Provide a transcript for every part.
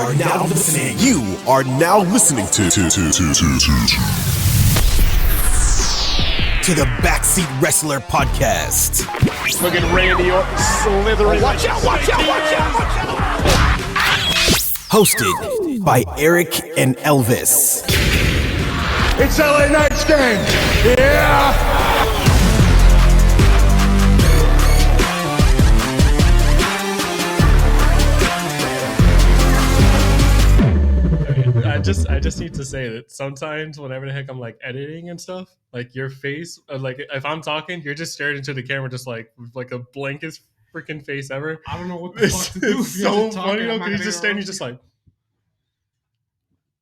are now listening. You are now listening to the Backseat Wrestler Podcast. Look at Randy Orton slithering. Watch out, watch out, watch out, watch out. Hosted by Eric and Elvis. It's LA Knight's game. Yeah. I just need to say that sometimes whenever the heck I'm like editing and stuff, like your face, like if I'm talking, you're just staring into the camera, just like a blankest freaking face ever. I don't know what the fuck to do. It's so funny though, because he's just standing, just like,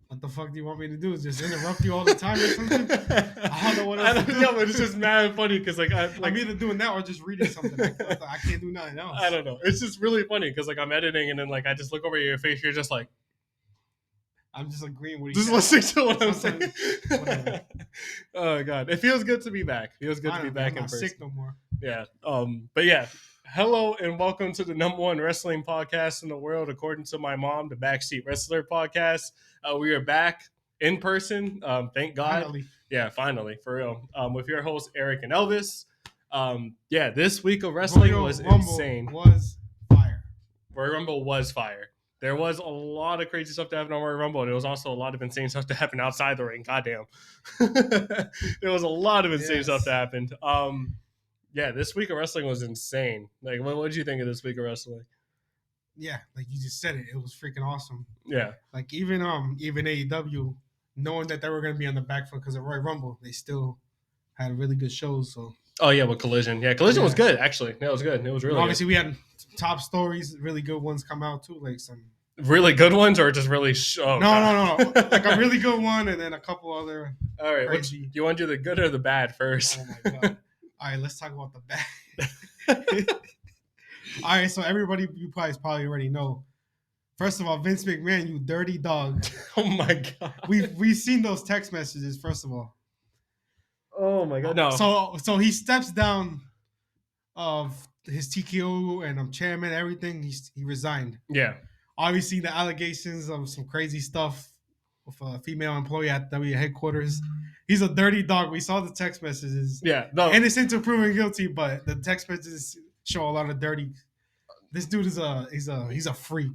what the fuck do you want me to do? Just interrupt you all the time or something? I don't know what else to do. No, but it's just mad funny because I'm either doing that or just reading something. I can't do nothing else. I don't know. It's just really funny because like I'm editing and then like I just look over your face, you're just like. I'm just agreeing with you. Just listening to what I'm saying. Oh god, it feels good to be back. Feels good to be back in person. Sick no more. Yeah. But yeah. Hello and welcome to the #1 wrestling podcast in the world, according to my mom, the Backseat Wrestler Podcast. We are back in person. Thank God. Finally. Yeah, finally, for real. With your hosts Eric and Elvis. Yeah, this week of wrestling was insane. Was fire. Royal Rumble was fire. There was a lot of crazy stuff to happen on Royal Rumble, and there was also a lot of insane stuff to happen outside the ring. Goddamn. There was a lot of insane stuff that happened. Yeah, this week of wrestling was insane. Like, what did you think of this week of wrestling? Yeah, like you just said it was freaking awesome. Yeah. Like even AEW, knowing that they were going to be on the back foot because of Royal Rumble, they still had really good shows. So. Oh yeah, with Collision. Yeah, Collision was good actually. That was good. It was really. Obviously, we had top stories, really good ones come out too, like some. Really good ones, or just really? No. Like a really good one, and then a couple other. All right, do you want to do the good or the bad first? Oh my god! All right, let's talk about the bad. All right, so everybody, you probably already know. First of all, Vince McMahon, you dirty dog. Oh my god! We've seen those text messages. First of all. Oh my god! No. So he steps down of his TKO and chairman, everything. He resigned. Yeah. Obviously, the allegations of some crazy stuff with a female employee at W headquarters. He's a dirty dog. We saw the text messages. Yeah. No. Innocent to proven guilty, but the text messages show a lot of dirty. This dude is he's a freak.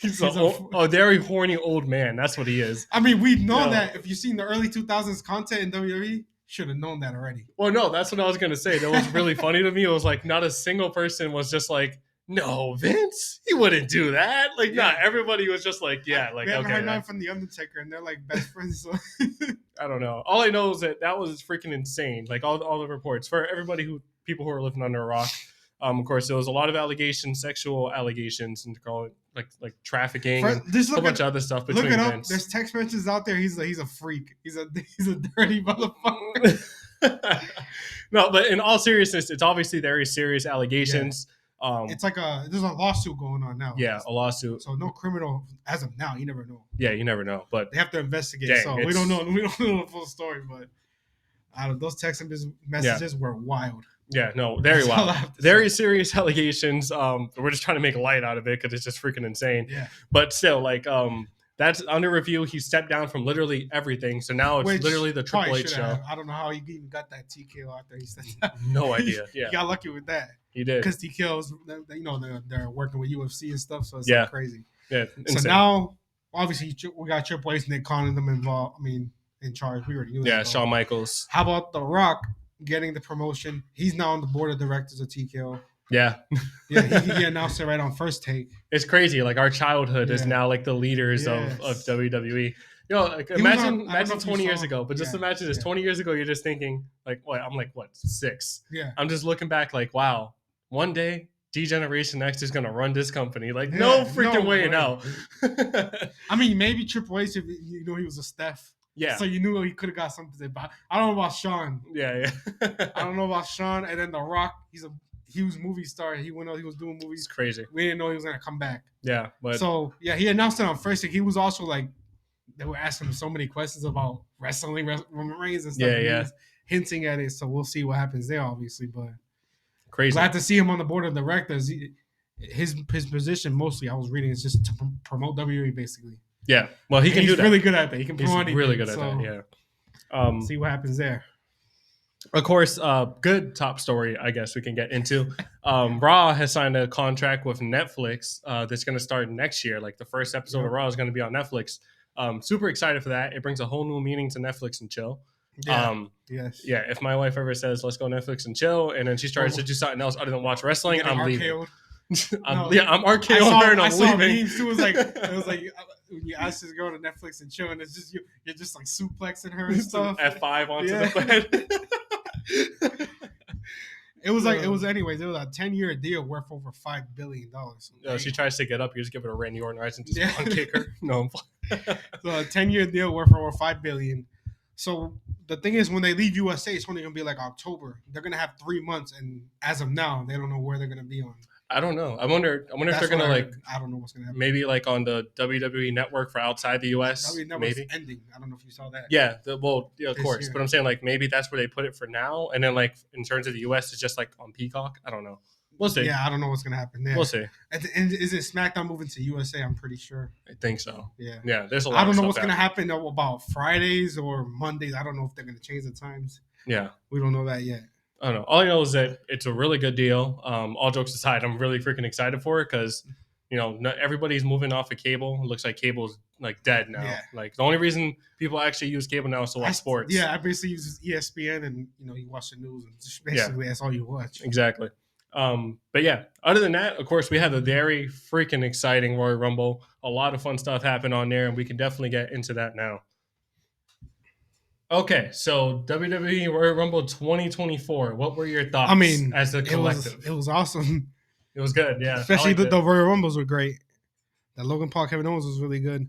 He's a very horny old man. That's what he is. I mean, we know that if you've seen the early 2000s content in WWE, should have known that already. Well, no, that's what I was going to say. That was really funny to me. It was like not a single person was just like, no, Vince, he wouldn't do that. Like, nah, everybody was just like, yeah, like, we haven't okay. heard nothing from The Undertaker, and they're like best friends. So. I don't know. All I know is that was freaking insane. Like, all the reports. For people who are living under a rock, of course, there was a lot of allegations, sexual allegations, and to call it like trafficking, and a whole bunch of other stuff between look it up. Vince. There's text messages out there. He's a freak. He's a dirty motherfucker. No, but in all seriousness, it's obviously very serious allegations. Yeah. It's like there's a lawsuit going on now. Yeah, a lawsuit. So no criminal as of now. You never know. Yeah, you never know. But they have to investigate. Dang, so we don't know. We don't know the full story. But those text messages were wild. Yeah, no, very wild. Very serious allegations. We're just trying to make light out of it because it's just freaking insane. Yeah. But still, like, that's under review. He stepped down from literally everything. So now it's literally the Triple H show. I don't know how he even got that TKO after he said that. No idea. Yeah. He got lucky with that. He did. Because TKO's, they're working with UFC and stuff. So it's crazy. Yeah. Insane. So now, obviously, we got Triple H and Nick Khan them involved. I mean, in charge. We already knew that. Yeah, Shawn Michaels. How about The Rock getting the promotion? He's now on the board of directors of TKO. Yeah. Yeah, he announced it right on First Take. It's crazy. Like, our childhood is now like the leaders of WWE. You know, like, imagine 20 years ago, but just imagine this. 20 years ago, you're just thinking, like, what? I'm like, what, 6? Yeah. I'm just looking back like, wow, one day, D-Generation X is going to run this company. Like, no freaking way, no. I mean, maybe Triple H, if he was a Steph. Yeah. So you knew he could have got something. But I don't know about Shawn. Yeah. I don't know about Shawn. And then The Rock, he's a huge movie star. He went out, he was doing movies. It's crazy. We didn't know he was going to come back. Yeah. But so, yeah, he announced it on First Take. He was also like, they were asking him so many questions about wrestling, Roman Reigns and stuff. Yeah, He was hinting at it. So we'll see what happens there, obviously. But crazy. glad to see him on the board of directors. his position mostly I was reading is just to promote WWE basically. Yeah. Well, he can do He's that. really good at that. He can He's promote anything. really good at so that. Yeah. see what happens there. Of course, good top story, I guess we can get into. Raw has signed a contract with Netflix that's going to start next year. Like the first episode of Raw is going to be on Netflix. Super excited for that. It brings a whole new meaning to Netflix and chill. Yeah. Yes. Yeah, if my wife ever says, let's go Netflix and chill, and then she starts to do something else other than watch wrestling, I'm leaving. I'm RKO'd her and I'm leaving. Memes too. It was like when you ask this girl to Netflix and chill, and it's just you're just like suplexing her and stuff. F5 onto the bed. It was like it was a 10-year deal worth over $5 billion. No, she tries to get up, you just give it a Randy Orton rise and just kick her. No, so a 10-year deal worth over $5 billion. So the thing is, when they leave USA, it's only gonna be like October. They're gonna have 3 months, and as of now, they don't know where they're gonna be on. I don't know. I wonder if they're gonna I don't know what's gonna happen. Maybe like on the WWE network for outside the US. WWE network's ending. I don't know if you saw that. Yeah. Of course. Year. But I'm saying like maybe that's where they put it for now, and then like in terms of the US, it's just like on Peacock. I don't know. We'll see. Yeah, I don't know what's gonna happen there. We'll see. And is it SmackDown moving to USA? I'm pretty sure. I think so. Yeah. Yeah. There's a lot. I don't know what's gonna happen about Fridays or Mondays. I don't know if they're gonna change the times. Yeah. We don't know that yet. I don't know. All I know is that it's a really good deal. All jokes aside, I'm really freaking excited for it because, not everybody's moving off of cable. It looks like cable's like dead now. Yeah. Like the only reason people actually use cable now is to watch sports. Yeah, I basically use ESPN and you watch the news and basically that's all you watch. Exactly. But yeah, other than that, of course, we had a very freaking exciting Royal Rumble. A lot of fun stuff happened on there, and we can definitely get into that now. Okay, so WWE Royal Rumble 2024. What were your thoughts? I mean, as a collective, it was awesome. It was good, yeah. Especially the Royal Rumbles were great. That Logan Paul Kevin Owens was really good.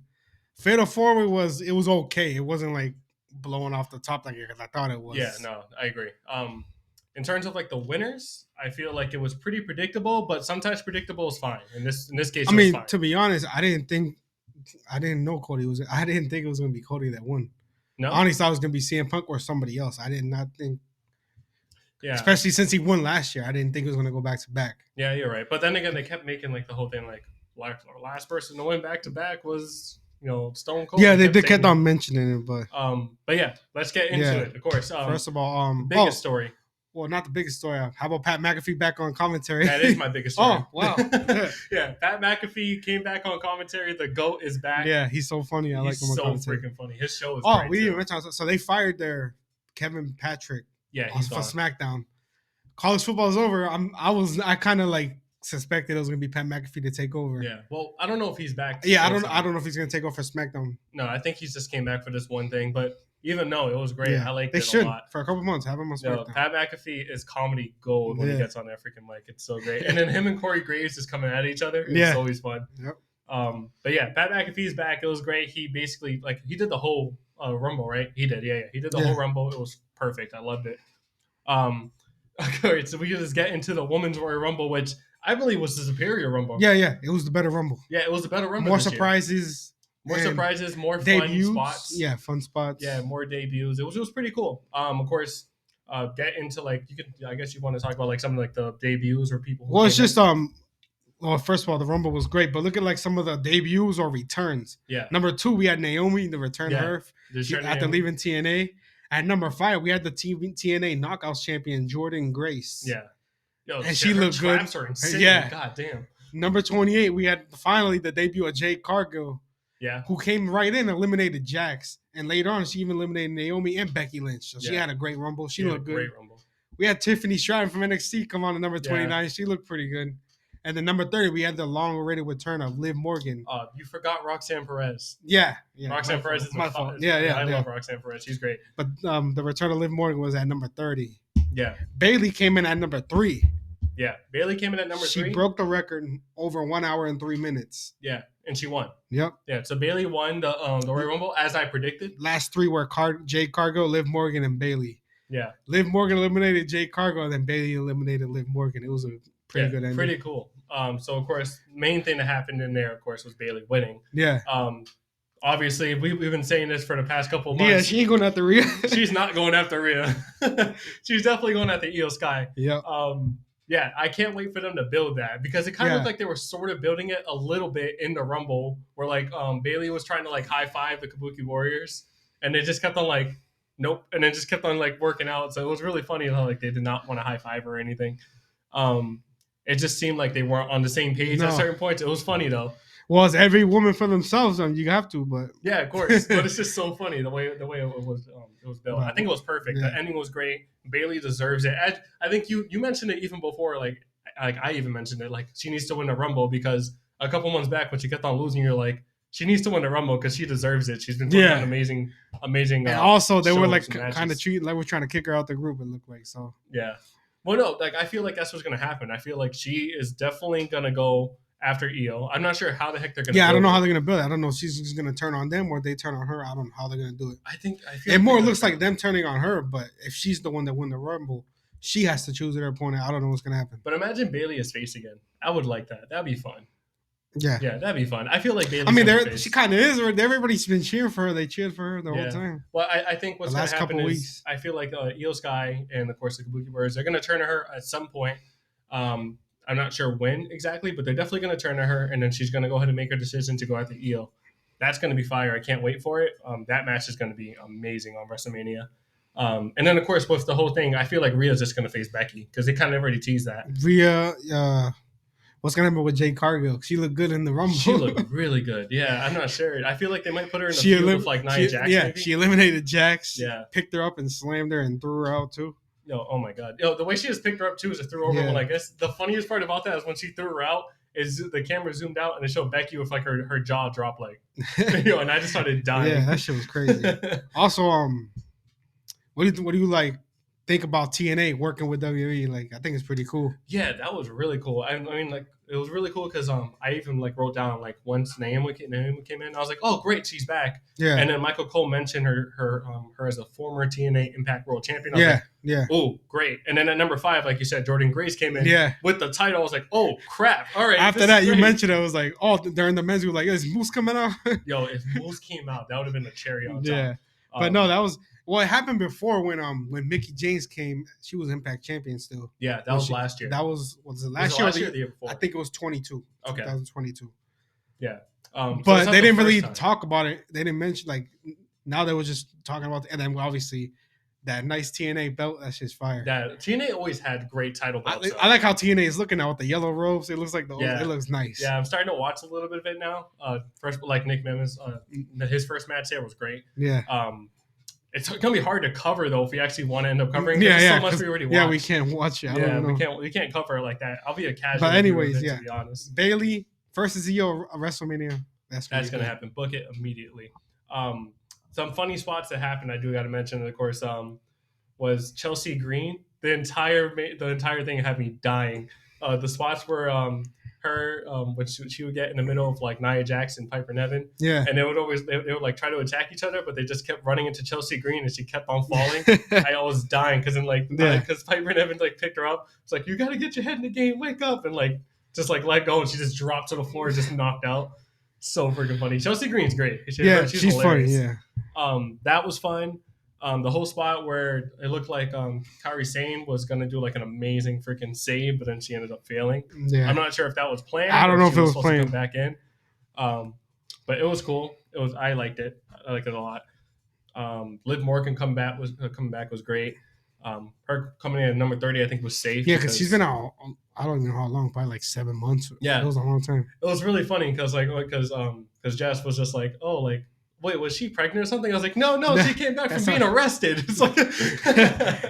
Fatal 4-Way was okay. It wasn't like blowing off the top like I thought it was. Yeah, no, I agree. In terms of like the winners, I feel like it was pretty predictable, but sometimes predictable is fine. In this case, it was fine. To be honest, I didn't know Cody was. I didn't think it was going to be Cody that won. No, I honestly thought it was going to be CM Punk or somebody else. I did not think. Yeah, especially since he won last year, I didn't think it was going to go back to back. Yeah, you're right. But then again, they kept making like the whole thing like last person to win back to back was Stone Cold. Yeah, they kept on mentioning it, but yeah, let's get into it. Of course, first of all, biggest story. Well, not the biggest story. How about Pat McAfee back on commentary? That is my biggest story. Oh, wow. Yeah, Pat McAfee came back on commentary. The GOAT is back. Yeah, he's so funny. I like him on commentary. Freaking funny. His show is great. We didn't even mention. So they fired their Kevin Patrick for SmackDown. College football is over. I kind of like suspected it was going to be Pat McAfee to take over. Yeah. Well, I don't know if he's back. Yeah, I don't know if he's going to take over for SmackDown. No, I think he's just came back for this one thing, but even though it was great, I liked it a lot. For a couple months, have him on SmackDown. Pat McAfee is comedy gold when he gets on that freaking mic. It's so great. And then him and Corey Graves just coming at each other. It's always fun. Yep. But yeah, Pat McAfee's back. It was great. He basically he did the whole Rumble, right? He did. Yeah. He did the whole Rumble. It was perfect. I loved it. Okay, so we can just get into the Women's Royal Rumble, which I believe was the superior Rumble. Yeah. It was the better Rumble. Yeah, it was the better Rumble. More surprises. More surprises, more debuts, fun spots. Yeah, fun spots. Yeah, more debuts. It was pretty cool. Of course, get into I guess you want to talk about some of the debuts or people. Well, it's just well, first of all, the Rumble was great, but look at some of the debuts or returns. Yeah. Number 2, we had Naomi, the return her after leaving TNA. At number 5, we had the TNA Knockouts champion Jordan Grace. Yeah. And she looked good. Are insane. Yeah. God damn. Number 28, we had finally the debut of Jade Cargill. Yeah. Who came right in and eliminated Jax. And later on, she even eliminated Naomi and Becky Lynch. So she had a great Rumble. She looked good. Great Rumble. We had Tiffany Stratton from NXT come on to number 29. She looked pretty good. And then number 30, we had the long-awaited return of Liv Morgan. You forgot Roxanne Perez. Yeah. Roxanne Perez is my fault. Yeah. I love Roxanne Perez. She's great. But the return of Liv Morgan was at number 30. Yeah. Bayley came in at number 3. Yeah. Bayley came in at number 3. She broke the record over 1 hour and 3 minutes. Yeah. And she won. Yep. Yeah. So Bayley won the Royal Rumble as I predicted. Last 3 were Jade Cargill, Liv Morgan, and Bayley. Yeah. Liv Morgan eliminated Jade Cargill, and then Bayley eliminated Liv Morgan. It was a pretty good ending. Pretty cool. So of course, main thing that happened in there, of course, was Bayley winning. Yeah. Obviously, we've been saying this for the past couple of months. Yeah, she ain't going after Rhea. She's not going after Rhea. She's definitely going after Io Sky. Yeah. Yeah, I can't wait for them to build that because it kind of Yeah. looked like they were sort of building it a little bit in the Rumble, where like Bailey was trying to like high five the Kabuki Warriors, and they just kept on like, nope, and then just kept on like working out. So it was really funny how like they did not want to high five or anything. It just seemed like they weren't on the same page at No. certain points. It was funny though. Well, it's every woman for themselves. You have to, but Yeah, of course, but it's just so funny the way it was built. I think it was perfect. Yeah. The ending was great. Bailey deserves it. I think you mentioned it even before. Like I even mentioned it. Like she needs to win the Rumble because a couple months back when she kept on losing, you're like she needs to win the Rumble because she deserves it. She's been putting on amazing. and also they were shows like and matches. kind of treating like we're trying to kick her out the group. It looked like so. Yeah. Well, no, like I feel like that's what's gonna happen. I feel like she is definitely gonna go after Io. I'm not sure how the heck they're gonna. Yeah, I don't know build how it. they're gonna build it. I don't know if she's just gonna turn on them or they turn on her. I don't know how they're gonna do it. I feel It like more they're looks gonna- like them turning on her, but if she's the one that won the Rumble, she has to choose her opponent. I don't know what's gonna happen. But imagine Bailey as face again. I would like that. That'd be fun. Yeah. Yeah, that'd be fun. I feel like Bailey. I mean, she kind of is. Everybody's been cheering for her. They cheered for her the whole time. Well, I think what's The going last to happen couple is weeks. I feel like Io Sky and of course the Kabuki Warriors are going to turn to her at some point. I'm not sure when exactly, but they're definitely going to turn to her, and then she's going to go ahead and make her decision to go after Io. That's going to be fire. I can't wait for it. That match is going to be amazing on WrestleMania. And then of course with the whole thing, I feel like Rhea's just going to face Becky because they kind of already teased that. Rhea, what's gonna happen with Jade Cargill? She looked good in the Rumble. She looked really good. Yeah, I'm not sure. I feel like they might put her in the feud with like Nia Jax. Yeah, maybe? she eliminated Jax. Yeah. Picked her up and slammed her and threw her out too. Yo, oh my god. Yo, the way she just picked her up too is just threw her over. Yeah. Like this, the funniest part about that is when she threw her out, is the camera zoomed out and it showed Becky with like her jaw dropped like, yo, and I just started dying. Yeah, that shit was crazy. Also, what do you like think about TNA working with WWE? Like, I think it's pretty cool. Yeah, that was really cool. I mean, like it was really cool because I even like wrote down like once Naomi came in, I was like, oh great, she's back. Yeah, And then Michael Cole mentioned her as a former TNA Impact World Champion. I was yeah, like, yeah, oh great. And then at number 5, like you said, Jordan Grace came in. yeah. With the title, I was like, oh crap! All right. After this that, is you great. mentioned it was like, oh, during the men's, we were like, is Moose coming out? Yo, if Moose came out, that would have been the cherry on top. Yeah, but no, that was well. It happened before when Mickey James came. She was Impact Champion still. Yeah, that was last year. That was it Was last it year? Or last year or the year before? I think it was 22. Okay. 2022. Yeah. But So it's they not the didn't first really time. talk about it. They didn't mention like now they were just talking about and then obviously that nice TNA belt. That's just fire. That TNA always had great title belts. I like how TNA is looking now with the yellow robes. It looks like Yeah. it looks nice. Yeah, I'm starting to watch a little bit of it now. First, like Nick Memphis, his first match there was great. Yeah. It's gonna be hard to cover though if we actually want to end up covering. Yeah, There's yeah. so much 'cause- we already watched. yeah, we can't watch it. I don't know. we can't cover it like that. I'll be a casual. But viewer anyways, of it, yeah. To be honest, Bailey versus Io at WrestleMania. That's gonna happen. Book it immediately. Some funny spots that happened. I do got to mention, of course. Was Chelsea Green. The entire thing had me dying. The spots where her which she would get in the middle of like Nia Jax and Piper Niven, Yeah. and they would like try to attack each other, but they just kept running into Chelsea Green and she kept on falling. I was dying because because Piper Niven like picked her up. It's like, you got to get your head in the game, wake up, and like just like let go, and she just dropped to the floor, just knocked out. So freaking funny. Chelsea Green's great. She's she's funny. hilarious. Yeah. That was fun. The whole spot where it looked like Kairi Sane was gonna do like an amazing freaking save, but then she ended up failing. Yeah. I'm not sure if that was planned. I don't or know she if it was supposed to planned. come back in. But it was cool. I liked it. I liked it a lot. Liv Morgan coming back was great. Her coming in at number 30, I think, was safe. Yeah, because she's been out. I don't even know how long, probably like 7 months. Yeah. It was a long time. It was really funny because Jess was just like, oh, like, wait, was she pregnant or something? I was like, no, she came back from That's being not- arrested. It's like,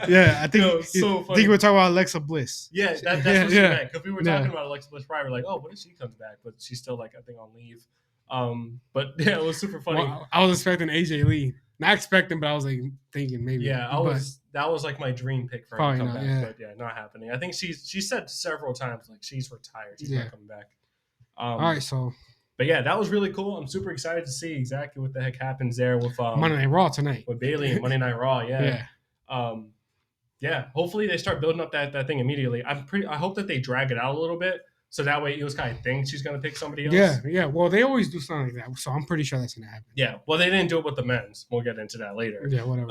Yeah, I think Yo, so I funny. think we were talking about Alexa Bliss. Yeah, that's Yeah, what she yeah. meant. Because we were Yeah. talking about Alexa Bliss Pryor. We're like, oh, what if she comes back? But she's still like, I think, on leave. But yeah, it was super funny. Well, I was expecting AJ Lee. Not expecting, but I was like thinking maybe. Yeah, But that was like my dream pick for her to Probably come not, back. yeah. But yeah, not happening. I think she said several times like she's retired. She's Yeah. not coming back. all right, so But yeah, that was really cool. I'm super excited to see exactly what the heck happens there with Monday Night Raw tonight. with Bailey and Monday Night Raw. Yeah. Yeah. Hopefully they start building up that thing immediately. I hope that they drag it out a little bit so that way Io Sky thinks she's gonna pick somebody else. Yeah. Well, they always do something like that, so I'm pretty sure that's gonna happen. Yeah. Well, they didn't do it with the men's. We'll get into that later. Yeah, whatever.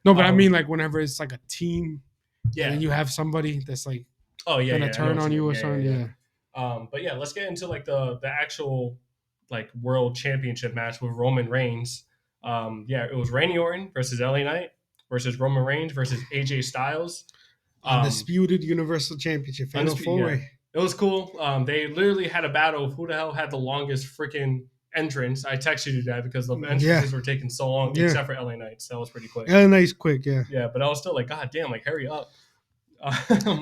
No, but I Um, mean, like whenever it's like a team, Yeah. and you have somebody that's like Oh yeah, gonna yeah, I know turn what on you you mean. or Yeah, something. yeah, Yeah. yeah. But yeah, let's get into like the actual like world championship match with Roman Reigns. Yeah, it was Randy Orton versus LA Knight versus Roman Reigns versus AJ Styles. Undisputed Universal Championship, Fatal Undisputed, 4-Way. yeah. It was cool. They literally had a battle of who the hell had the longest freaking entrance. I texted you that because the entrances were taking so long, Yeah. except for LA Knights. That was pretty quick. Yeah, nice, quick, yeah. Yeah, but I was still like, God damn, like hurry up.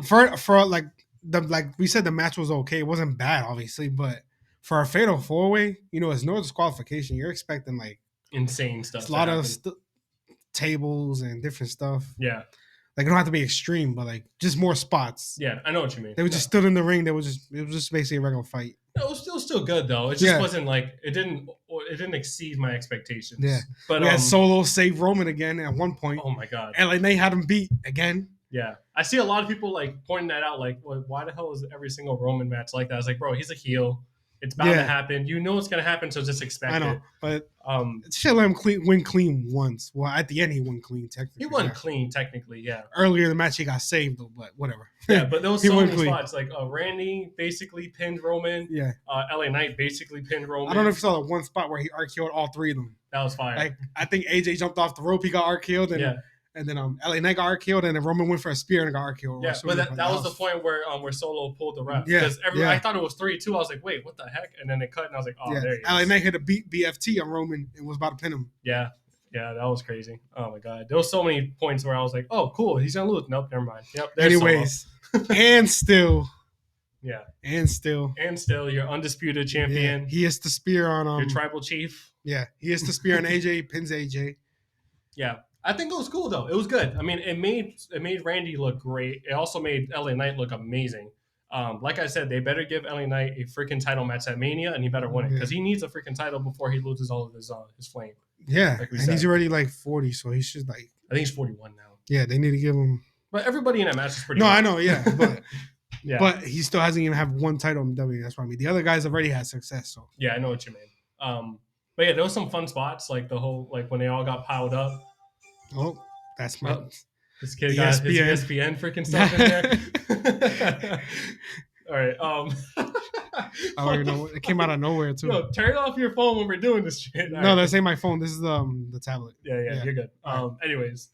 For like we said, the match was okay. It wasn't bad, obviously, but for a Fatal 4-Way, it's no disqualification. You're expecting like insane stuff. a lot of tables and different stuff. Yeah. Like, it don't have to be extreme, but like just more spots. Yeah, I know what you mean. They were just stood in the ring. It was just basically a regular fight. No, it was still good though. It just wasn't like it didn't exceed my expectations. Yeah, but we had Solo save Roman again at one point. Oh my god! And like they had him beat again. Yeah, I see a lot of people like pointing that out. Like, well, why the hell is every single Roman match like that? I was like, bro, he's a heel. It's bound to happen. You know it's gonna happen, so just expect it. I know, it. But should let him win clean once. Well, at the end he won clean technically. He won clean technically, yeah. Earlier in the match he got saved though, but whatever. Yeah, but there was so many spots. Like Randy basically pinned Roman. Yeah. LA Knight basically pinned Roman. I don't know if you saw the one spot where he RKO'd all three of them. That was fire. Like, I think AJ jumped off the rope, he got RKO'd, and then LA Knight got RKO'd, and then Roman went for a spear and got RKO'd. Yeah, but that was the point where Solo pulled the ref. Because I thought it was 3-2. I was like, wait, what the heck? And then it cut, and I was like, oh, there he is. LA Knight hit a BFT on Roman and was about to pin him. Yeah. Yeah, that was crazy. Oh, my God. There was so many points where I was like, oh, cool, he's going to lose. Nope, never mind. Yep, anyways, and still. Yeah. And still, your undisputed champion. Yeah, he is the spear on your tribal chief. Yeah, he is the spear on AJ, pins AJ. Yeah. I think it was cool though. It was good. I mean, it made Randy look great. It also made LA Knight look amazing. Like I said, they better give LA Knight a freaking title match at Mania, and he better win it because he needs a freaking title before he loses all of his flame. Yeah, like and he's already like 40, so he should like. I think he's 41 now. Yeah, they need to give him. But everybody in that match is pretty. No, good. I know. Yeah, but but he still hasn't even have one title in WWE. That's what I mean. The other guys already had success. So yeah, I know what you mean. But yeah, there was some fun spots like the whole when they all got piled up. Oh, that's my. This kid got his ESPN freaking stuff in there. All right. I don't even know. It came out of nowhere too. No, turn off your phone when we're doing this shit. No, this ain't my phone. This is the tablet. Yeah, you're good. Anyways,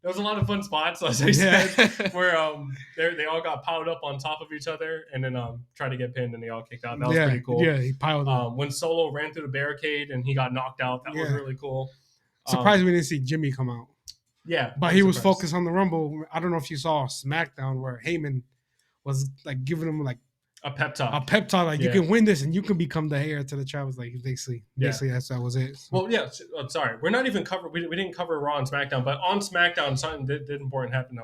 there was a lot of fun spots, as I said, where they all got piled up on top of each other and then tried to get pinned and they all kicked out. That was pretty cool. Yeah, he piled up. When Solo ran through the barricade and he got knocked out, that was really cool. Surprised we didn't see Jimmy come out. Yeah, but he was focused on the Rumble. I don't know if you saw SmackDown where Heyman was like giving him like a pep talk. Like you can win this and you can become the heir to the child. Was like basically that was it. So. Well, yeah. Sorry, we're not even cover. We didn't cover Raw and SmackDown, but on SmackDown something did important happen.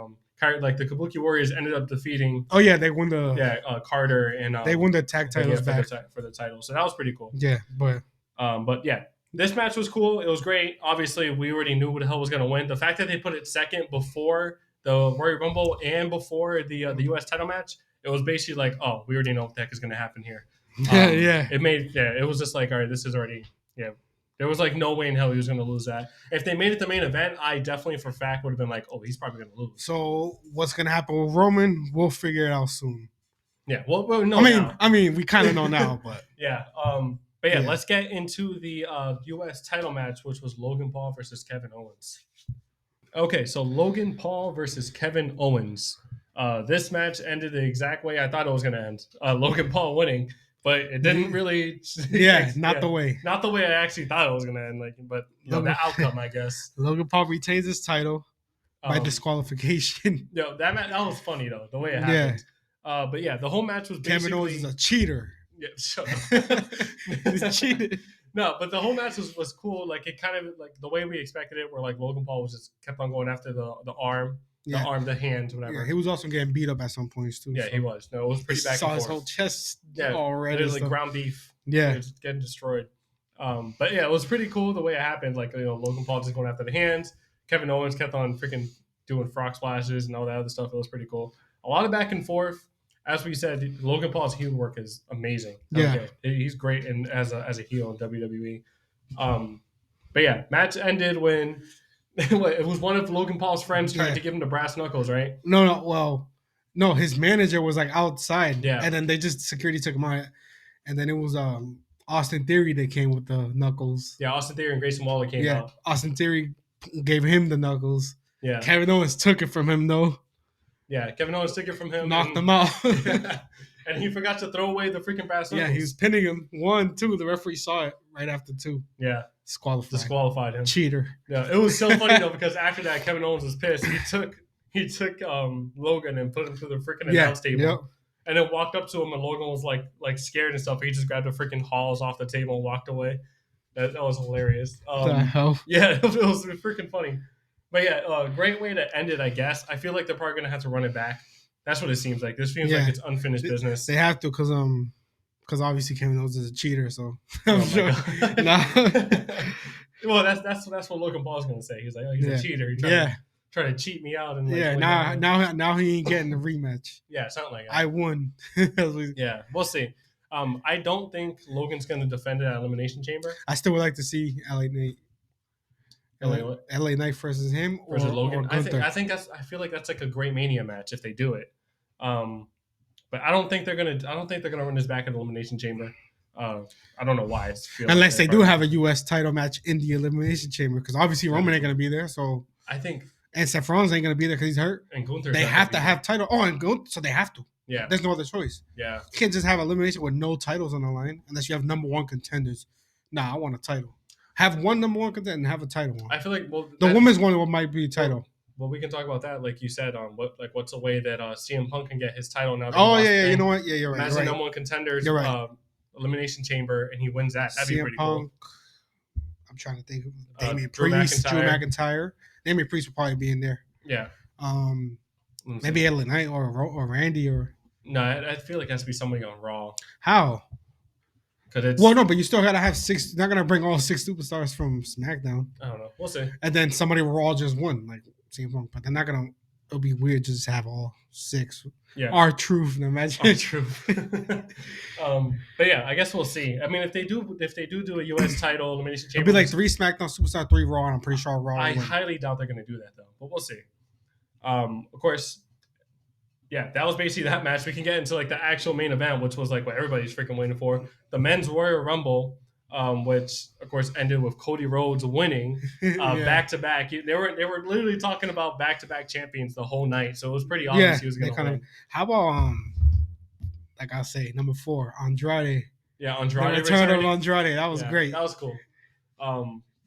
Like the Kabuki Warriors ended up defeating. Oh yeah, they won the Carter and they won the tag titles back for the title. So that was pretty cool. Yeah, but yeah. This match was cool. It was great. Obviously, we already knew who the hell was going to win. The fact that they put it second before the Royal Rumble and before the U.S. title match, it was basically like, oh, we already know what the heck is going to happen here. It was just like, all right, this is already, There was like no way in hell he was going to lose that. If they made it the main event, I definitely for a fact would have been like, oh, he's probably going to lose. So what's going to happen with Roman? We'll figure it out soon. Yeah, well no. I mean, we kind of know now, but yeah. But yeah, let's get into the U.S. title match, which was Logan Paul versus Kevin Owens. Okay, so Logan Paul versus Kevin Owens. This match ended the exact way I thought it was going to end. Logan Paul winning, but it didn't really. Not the way I actually thought it was going to end. But the outcome, I guess. Logan Paul retains his title by disqualification. That was funny though, the way it happened. But yeah, the whole match was basically. Kevin Owens is a cheater. Yeah, shut up. He's cheated. No, but the whole match was cool. Like it kind of like the way we expected it, where like Logan Paul was just kept on going after the arm, the hand, whatever. Yeah, he was also getting beat up at some points too. Yeah, he was. No, it was pretty back and forth. Saw his whole chest. Already. It was like ground beef. Yeah, was getting destroyed. But yeah, it was pretty cool the way it happened. Like Logan Paul just going after the hands. Kevin Owens kept on freaking doing frog splashes and all that other stuff. It was pretty cool. A lot of back and forth. As we said, Logan Paul's heel work is amazing. Okay. He's great as a heel in WWE. But yeah, match ended when it was one of Logan Paul's friends trying to give him the brass knuckles, right? No. Well, No, his manager was like outside. Yeah. And then they just security took him out. And then it was Austin Theory that came with the knuckles. Yeah, Austin Theory and Grayson Waller came Yeah. out. Austin Theory gave him the knuckles. Yeah. Kevin Owens took it from him though. Yeah, Kevin Owens took it from him. Knocked him out. And he forgot to throw away the freaking brass knuckles. Yeah, he was pinning him. 1, 2. The referee saw it right after 2. Yeah. Disqualified him. Cheater. Yeah, it was so funny though because after that, Kevin Owens was pissed. He took Logan and put him through the freaking announce table. Yep. And then walked up to him, and Logan was like scared and stuff. He just grabbed the freaking halls off the table and walked away. That was hilarious. The hell? Yeah, it was freaking funny. But yeah, great way to end it, I guess. I feel like they're probably gonna have to run it back. That's what it seems like. This seems like it's unfinished business. They have to, because obviously Kevin Owens is a cheater. So Oh I'm sure. Nah. Well, that's what Logan Paul's gonna say. He's like, oh, he's a cheater. He tried to cheat me out. And like, now he ain't getting the rematch. Yeah, something like that. I won. Yeah, we'll see. I don't think Logan's gonna defend it at Elimination Chamber. I still would like to see LA Knight. LA Knight versus him versus Logan. Or Gunther. I feel like that's like a great Mania match if they do it. But I don't think they're gonna run this back at Elimination Chamber. I don't know why. Unless they do have a U.S. title match in the Elimination Chamber, because obviously Roman ain't gonna be there. So I think, and Seth Rollins ain't gonna be there because he's hurt. And Gunther. They have to have title. Oh, and Gunther, so they have to. Yeah. There's no other choice. Yeah. You can't just have elimination with no titles on the line unless you have number one contenders. Nah, I want a title. Have one number one contender and have a title one. I feel like the women's one might be a title. Well, we can talk about that, like you said. What's a way that CM Punk can get his title now? Oh yeah, you know what? Yeah, you're right. As the number one contenders, you're right. Elimination Chamber, and he wins that. That'd be pretty Punk, cool. I'm trying to think of Damian Priest, Drew McIntyre. Damian Priest will probably be in there. Yeah. Maybe LA Knight or Randy or. No, I feel like it has to be somebody on Raw. How? Because but you still gotta have 6. You're not gonna bring all 6 superstars from SmackDown. I don't know. We'll see. And then somebody Raw just won, like CM Punk, but they're not gonna. It'll be weird to just have all 6. Yeah. R-Truth, imagine. R-Truth. But yeah, I guess we'll see. I mean, if they do a U.S. title elimination chamber, it'll be like 3 SmackDown superstar, 3 Raw. And I'm pretty sure Raw. I highly doubt they're gonna do that though, but we'll see. Of course. Yeah, that was basically that match. We can get into like the actual main event, which was like what everybody's freaking waiting for. The Men's Royal Rumble, which of course ended with Cody Rhodes winning back to back. They were literally talking about back to back champions the whole night, so it was pretty obvious he was going to win. How about like I say, number 4, Andrade. Yeah, Andrade. The return of Andrade. That was great. That was cool.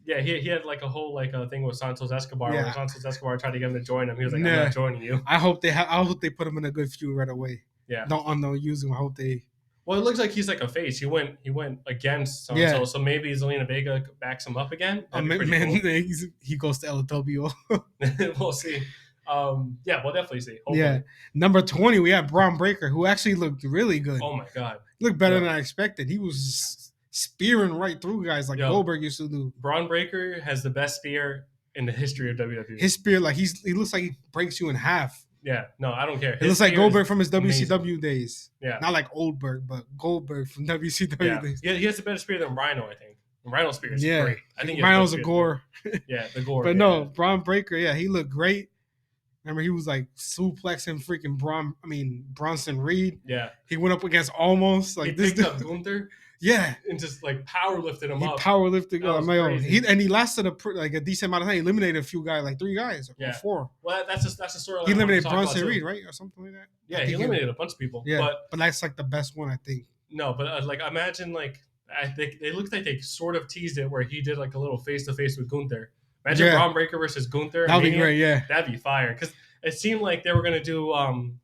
Yeah, he had like a whole thing with Santos Escobar where Santos Escobar tried to get him to join him. He was like, I'm not joining you. I hope they put him in a good feud right away. Yeah. Don't use him. I hope they. Well, it looks like he's like a face. He went against Santos, so maybe Zelina Vega backs him up again. Cool. He goes to LW. We'll see. Yeah, we'll definitely see. Hopefully. Yeah. Number 20, we have Braun Breaker, who actually looked really good. Oh my god. He looked better than I expected. He was spearing right through guys like Goldberg used to do. Braun Breaker has the best spear in the history of WWE. His spear, he looks like he breaks you in half. Yeah, no, I don't care. It looks like Goldberg from his WCW days. Yeah. Not like Oldberg, but Goldberg from WCW days. Yeah, he has a better spear than Rhino, I think. Rhino's spear is great. I think Rhino's a gore. Yeah, the gore. But no, Braun Breaker, he looked great. Remember, he was like suplexing freaking Bronson Reed. Yeah. He went up against almost like he picked up Gunther. Yeah, and just like power lifted him up. He power lifted he lasted a decent amount of time. He eliminated a few guys, like 3 guys or 4. Well, that's a story. He eliminated Bronson Reed, right, or something like that. Yeah, he eliminated a bunch of people. Yeah, but that's like the best one, I think. No, but like imagine I think it looks like they sort of teased it where he did like a little face to face with Gunther. Imagine Braun Breaker versus Gunther. That'd be great. Yeah, that'd be fire because. It seemed like they were gonna do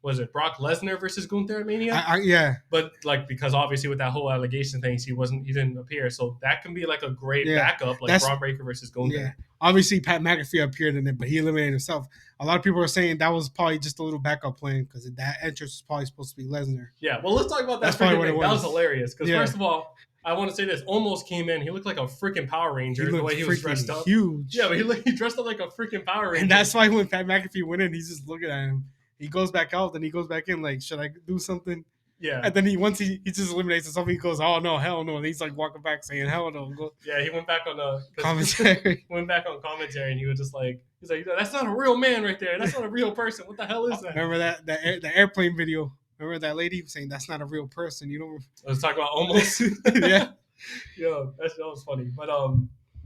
was it Brock Lesnar versus Gunther at Mania? Yeah. But like because obviously with that whole allegation thing, he didn't appear. So that can be like a great backup, like Braun Breaker versus Gunther. Yeah. Obviously Pat McAfee appeared in it, but he eliminated himself. A lot of people are saying that was probably just a little backup plan because that entrance was probably supposed to be Lesnar. Yeah. Well, let's talk about that. That's probably what it was. That was hilarious because first of all, I want to say this. Almost came in. He looked like a freaking Power Ranger the way he was dressed up. Huge. Yeah, but he dressed up like a freaking Power Ranger. And that's why when Pat McAfee went in, he's just looking at him. He goes back out, then he goes back in like, should I do something? Yeah. And then he just eliminates himself. He goes, "Oh no, hell no!" And he's like walking back saying, "Hell no!" Go, Yeah, he went back on commentary. went back on commentary, and he was just like, he's like, "That's not a real man right there. That's not a real person. What the hell is that?" Remember the airplane video? Remember that lady saying that's not a real person? You know? I was talking about almost. Yeah. Yo, that was funny. But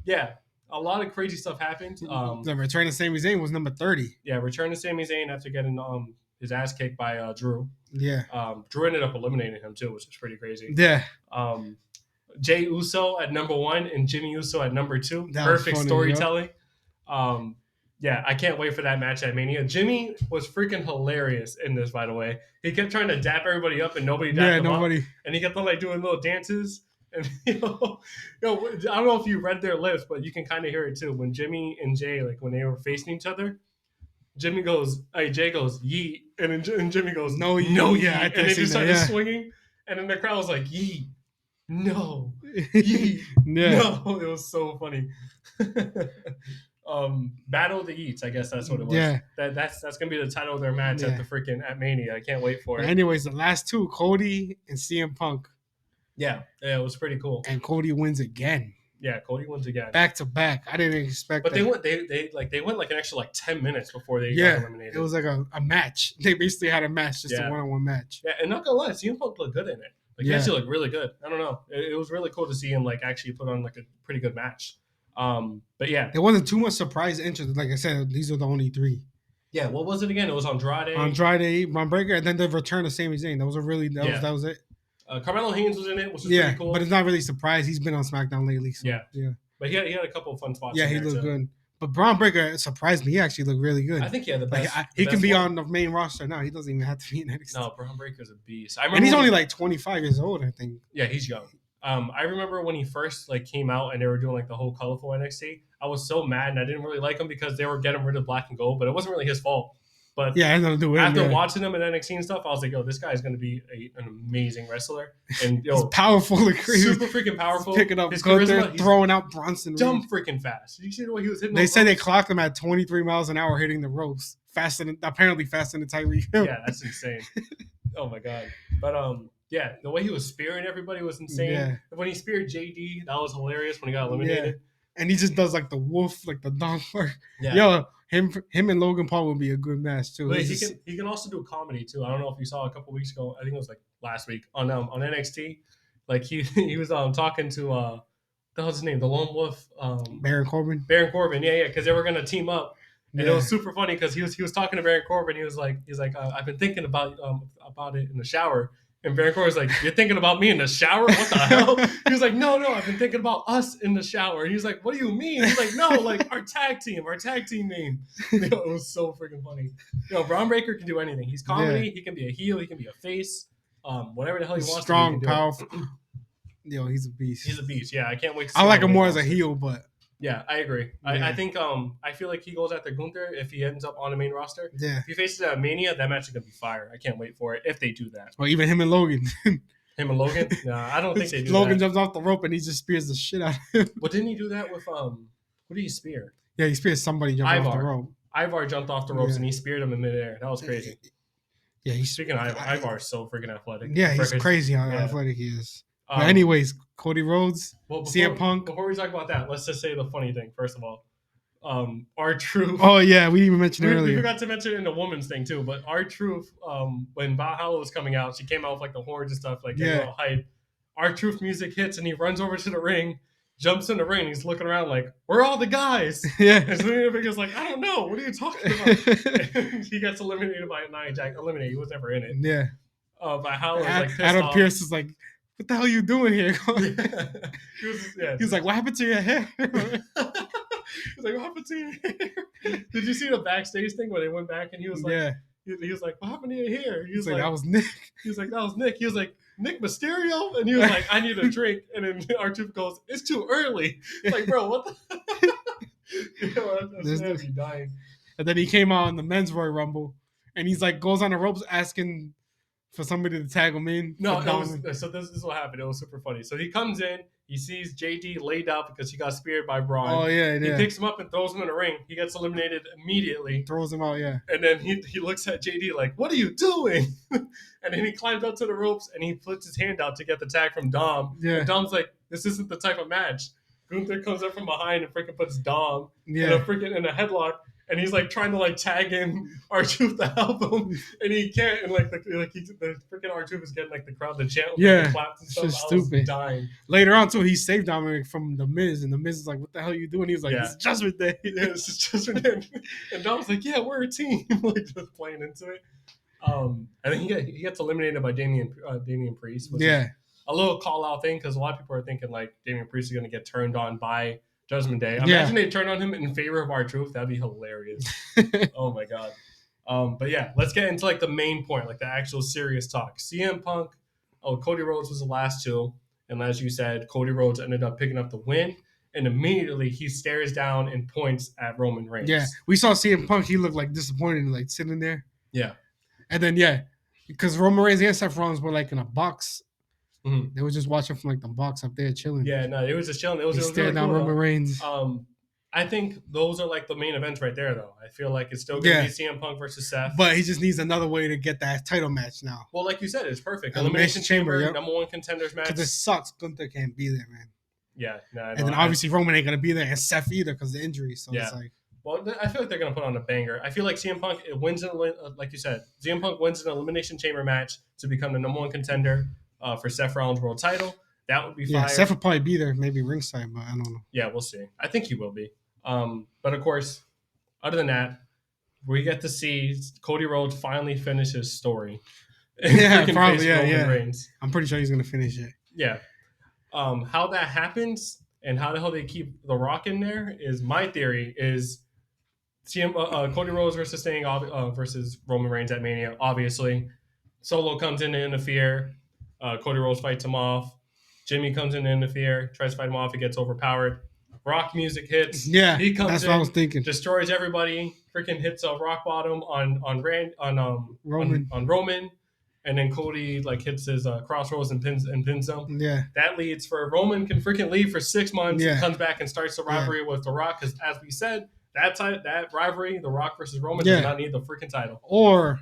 yeah, a lot of crazy stuff happened. The return of Sami Zayn was number 30. Yeah, return to Sami Zayn after getting his ass kicked by Drew. Yeah. Drew ended up eliminating him too, which is pretty crazy. Yeah. Jay Uso at number 1 and Jimmy Uso at number 2. That was Perfect funny, storytelling. Yeah, I can't wait for that match at Mania. Jimmy was freaking hilarious in this, by the way. He kept trying to dap everybody up, and nobody dapped him up. And he kept on like doing little dances. And I don't know if you read their lips, but you can kind of hear it too. When Jimmy and Jay, like when they were facing each other, Jay goes, yeet, and then Jimmy goes, no, yeah, and they just started swinging, and then the crowd was like, yeet, no, yeet, no. It was so funny. Battle of the Yeets, I guess that's what it was. Yeah, that's gonna be the title of their match at Mania. I can't wait for it. Anyways, the last two, Cody and CM Punk. Yeah, it was pretty cool. And Cody wins again. Yeah, Cody wins again. Back to back. I didn't expect but that. They went like an extra 10 minutes before they got eliminated. It was like a match. They basically had a match, just a one-on-one match. Yeah, and not gonna lie, CM Punk looked good in it. Like he actually looked really good. I don't know. It was really cool to see him like actually put on like a pretty good match. But yeah. There wasn't too much surprise entrance. Like I said, these are the only three. Yeah, what was it again? It was Andrade, Ron Breakker, and then the return of Sami Zayn. That was it. Carmelo Hayes was in it, which was pretty cool. But it's not really a surprise. He's been on SmackDown lately. So, yeah. But he had a couple of fun spots. Yeah, he looked good. But Braun Breaker surprised me. He actually looked really good. I think he had the best. He can be on the main roster now. He doesn't even have to be in NXT. No, Braun Breaker's a beast. And he's only like 25 years old, I think. Yeah, he's young. I remember when he first came out and they were doing like the whole colorful NXT. I was so mad and I didn't really like him because they were getting rid of black and gold, but it wasn't really his fault. But after watching him in NXT and stuff, I was like, yo, this guy is going to be an amazing wrestler. And he's powerful and crazy. Super freaking powerful. He's picking up Gunther, throwing out Bronson. Dumb freaking fast. Did you see the way he was hitting They said they clocked him at 23 miles an hour hitting the ropes. Apparently faster than Tyreek Hill. Yeah, that's insane. Oh, my God. But, yeah, the way he was spearing everybody was insane. Yeah. When he speared JD, that was hilarious when he got eliminated. Yeah. And he just does like the wolf, like the dog work. Yeah. Yo, him and Logan Paul would be a good match too. But he can also do comedy too. I don't know if you saw a couple weeks ago. I think it was like last week on NXT. Like he was talking to the hell's his name? The Lone Wolf. Baron Corbin. Yeah, because they were gonna team up. And it was super funny because he was talking to Baron Corbin. He was like, I've been thinking about it in the shower. And Baron Corbin's like, you're thinking about me in the shower? What the hell? He was like, no, I've been thinking about us in the shower. And he's like, what do you mean? He's like, no, like our tag team name. It was so freaking funny. Braun Breaker can do anything. He's comedy. Yeah. He can be a heel. He can be a face. Whatever the hell he wants. Strong, powerful. He's a beast. He's a beast. Yeah, I can't wait to see I like him more as a heel, but. Yeah, I agree. Yeah. I think I feel like he goes after Gunther if he ends up on the main roster. Yeah. If he faces at Mania, that match is gonna be fire. I can't wait for it if they do that. Or even him and Logan. Nah, I don't think they do Logan that. Jumps off the rope and he just spears the shit out of him. But didn't he do that with who did he spear? Yeah, he speared somebody jumping off the rope. Ivar jumped off the ropes and he speared him in midair. That was crazy. Yeah, speaking of Ivar is so freaking athletic. Yeah, he's crazy how athletic he is. But anyways, Cody Rhodes, CM Punk. Before we talk about that, let's just say the funny thing first of all. R-Truth. Oh yeah, we didn't even mention it earlier. We forgot to mention it in the woman's thing too. But R-Truth, when Valhalla was coming out, she came out with like the horns and stuff, like getting a little hype. R-Truth music hits and he runs over to the ring, jumps in the ring. He's looking around like, "Where are all the guys?" Yeah. And Selena Vega's like, "I don't know. What are you talking about?" And he gets eliminated by Nia Jax. Eliminated. He was never in it. Yeah. Valhalla was like pissed Adam off. Pearce is like, what the hell are you doing here? He was like, what happened to your hair? He's like, what happened to your hair? Did you see the backstage thing where they went back and he was like, he was like, what happened to your hair? He was like, that was Nick. He was like, that was Nick. He was like, Nick Mysterio? And he was like, I need a drink. And then R-Truth goes, it's too early. Like, bro, what the? That's dying. And then he came out in the men's Royal Rumble and he's like, goes on the ropes asking for somebody to tag him in. No, for dominant. so this is what happened. It was super funny. So he comes in, he sees JD laid out because he got speared by Braun. Oh yeah, He yeah. picks him up and throws him in the ring. He gets eliminated immediately. Throws him out, yeah. And then he looks at JD like, "What are you doing?" And then he climbs up to the ropes and he puts his hand out to get the tag from Dom. Yeah. And Dom's like, "This isn't the type of match." Gunther comes up from behind and freaking puts Dom Yeah. in a headlock. And he's like trying to like tag in R-Truth to help him, and he can't. And the freaking R-Truth is getting like the crowd to chant, Yeah, the claps and stuff. it's just I was stupid. dying. Later on too, he saved Dominic from the Miz, and the Miz is like, "What the hell are you doing?" He's like, Yeah. "It's Judgment Day." Yeah, it's just for him. And Dom's like, "Yeah, we're a team." Like just playing into it. And then he gets eliminated by Damian Priest. Which is a little call out thing because a lot of people are thinking like Damian Priest is going to get turned on by Judgment Day. Imagine they turn on him in favor of R-Truth. That'd be hilarious. Oh my god. But yeah, let's get into like the main point, like the actual serious talk. CM Punk, Cody Rhodes was the last two, and as you said, Cody Rhodes ended up picking up the win, and immediately he stares down and points at Roman Reigns. Yeah, we saw CM Punk. He looked like disappointed, like sitting there. Yeah, and then because Roman Reigns and Seth Rollins were like in a box. Mm-hmm. They were just watching from like the box up there chilling. Yeah, no, it was just chilling. It was staring down really cool, Roman Reigns. I think those are like the main events right there, though. I feel like it's still going to be CM Punk versus Seth. But he just needs another way to get that title match now. Well, like you said, it's perfect. Elimination Chamber, number one contenders match. Because it sucks. Gunther can't be there, man. Yeah. No, and then obviously Roman ain't going to be there, and Seth either because of the injury. So it's like... Well, I feel like they're going to put on a banger. I feel like CM Punk wins, like you said, CM Punk wins an Elimination Chamber match to become the number one contender for Seth Rollins' world title. That would be fire. Seth will probably be there, maybe ringside, but I don't know. Yeah, we'll see. I think he will be. But of course, other than that, we get to see Cody Rhodes finally finish his story. Yeah, probably. Yeah. Reigns. I'm pretty sure he's going to finish it. Yeah. How that happens and how the hell they keep The Rock in there is my theory is Cody Rhodes versus versus Roman Reigns at Mania. Obviously, Solo comes in to interfere. Cody Rhodes fights him off. Jimmy comes in to interfere, tries to fight him off. He gets overpowered. Rock music hits. Yeah, he comes that's in, what I was thinking. Destroys everybody. Freaking hits a rock bottom on Roman, and then Cody like hits his crossroads and pins him. Yeah, that leads for Roman can freaking leave for 6 months. Yeah. And comes back and starts the rivalry with The Rock because as we said, that rivalry, The Rock versus Roman, does not need the freaking title. Or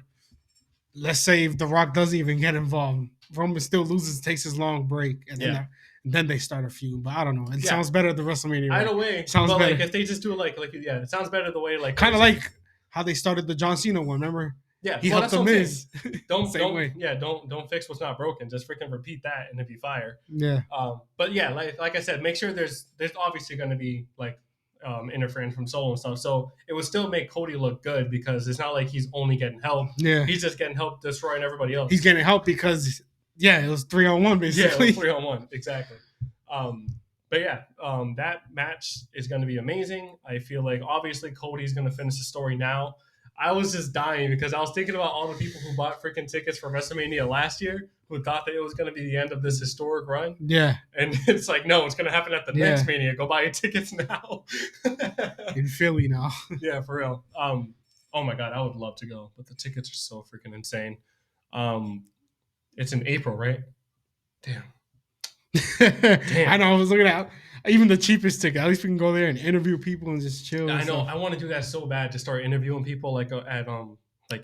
let's say if The Rock doesn't even get involved, Roman still loses, takes his long break, and then they start a feud. But I don't know. It sounds better at the WrestleMania. Either way, sounds but better. Like if they just do it it sounds better the way like kind of like how they started the John Cena one. Remember? Yeah, he helped the Miz. Don't fix what's not broken. Just freaking repeat that and it'd be fire. Yeah. But yeah, like I said, make sure there's obviously going to be like interference from Solo and stuff. So it would still make Cody look good because it's not like he's only getting help. Yeah. He's just getting help destroying everybody else. He's getting help because it was 3-on-1 basically. Yeah, it was 3-on-1 exactly. But yeah, that match is going to be amazing. I feel like obviously Cody's going to finish the story now. I was just dying because I was thinking about all the people who bought freaking tickets for WrestleMania last year who thought that it was going to be the end of this historic run. Yeah. And it's like, no, it's going to happen at the next Mania. Go buy your tickets now. In Philly now. Yeah, for real. Oh my God, I would love to go, but the tickets are so freaking insane. It's in April, right? Damn. I know. I was looking at even the cheapest ticket. At least we can go there and interview people and just chill. I know. I want to do that so bad to start interviewing people at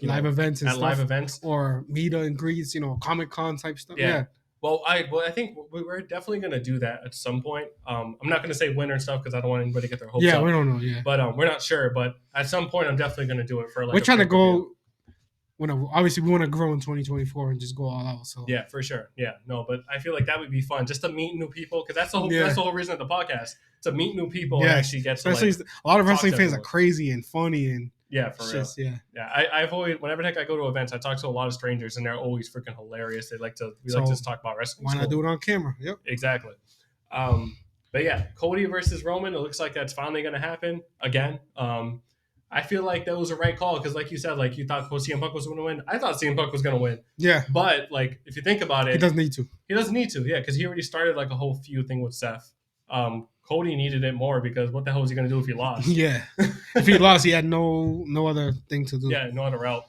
live events and at stuff. Live events or meet and greets, Comic-Con type stuff. Yeah. Well, I think we're definitely gonna do that at some point. I'm not gonna say when or stuff because I don't want anybody to get their hopes up. Yeah, we don't know. Yeah, but we're not sure. But at some point, I'm definitely gonna do it for like. We're trying to go. Obviously, we want to grow in 2024 and just go all out. So yeah, for sure. Yeah, no, but I feel like that would be fun just to meet new people because that's the whole reason of the podcast to meet new people and actually get to especially a lot of wrestling fans are crazy and funny and for real. I've always whenever I go to events, I talk to a lot of strangers and they're always freaking hilarious. They like to just talk about wrestling. Why not do it on camera? Yep, exactly. But yeah, Cody versus Roman. It looks like that's finally going to happen again. I feel like that was a right call because, like you said, like you thought CM Punk was going to win. I thought CM Punk was going to win. Yeah, but like if you think about it, he doesn't need to. He doesn't need to. Yeah, because he already started like a whole feud thing with Seth. Cody needed it more because what the hell was he going to do if he lost? Yeah, if he lost, he had no other thing to do. Yeah, no other route.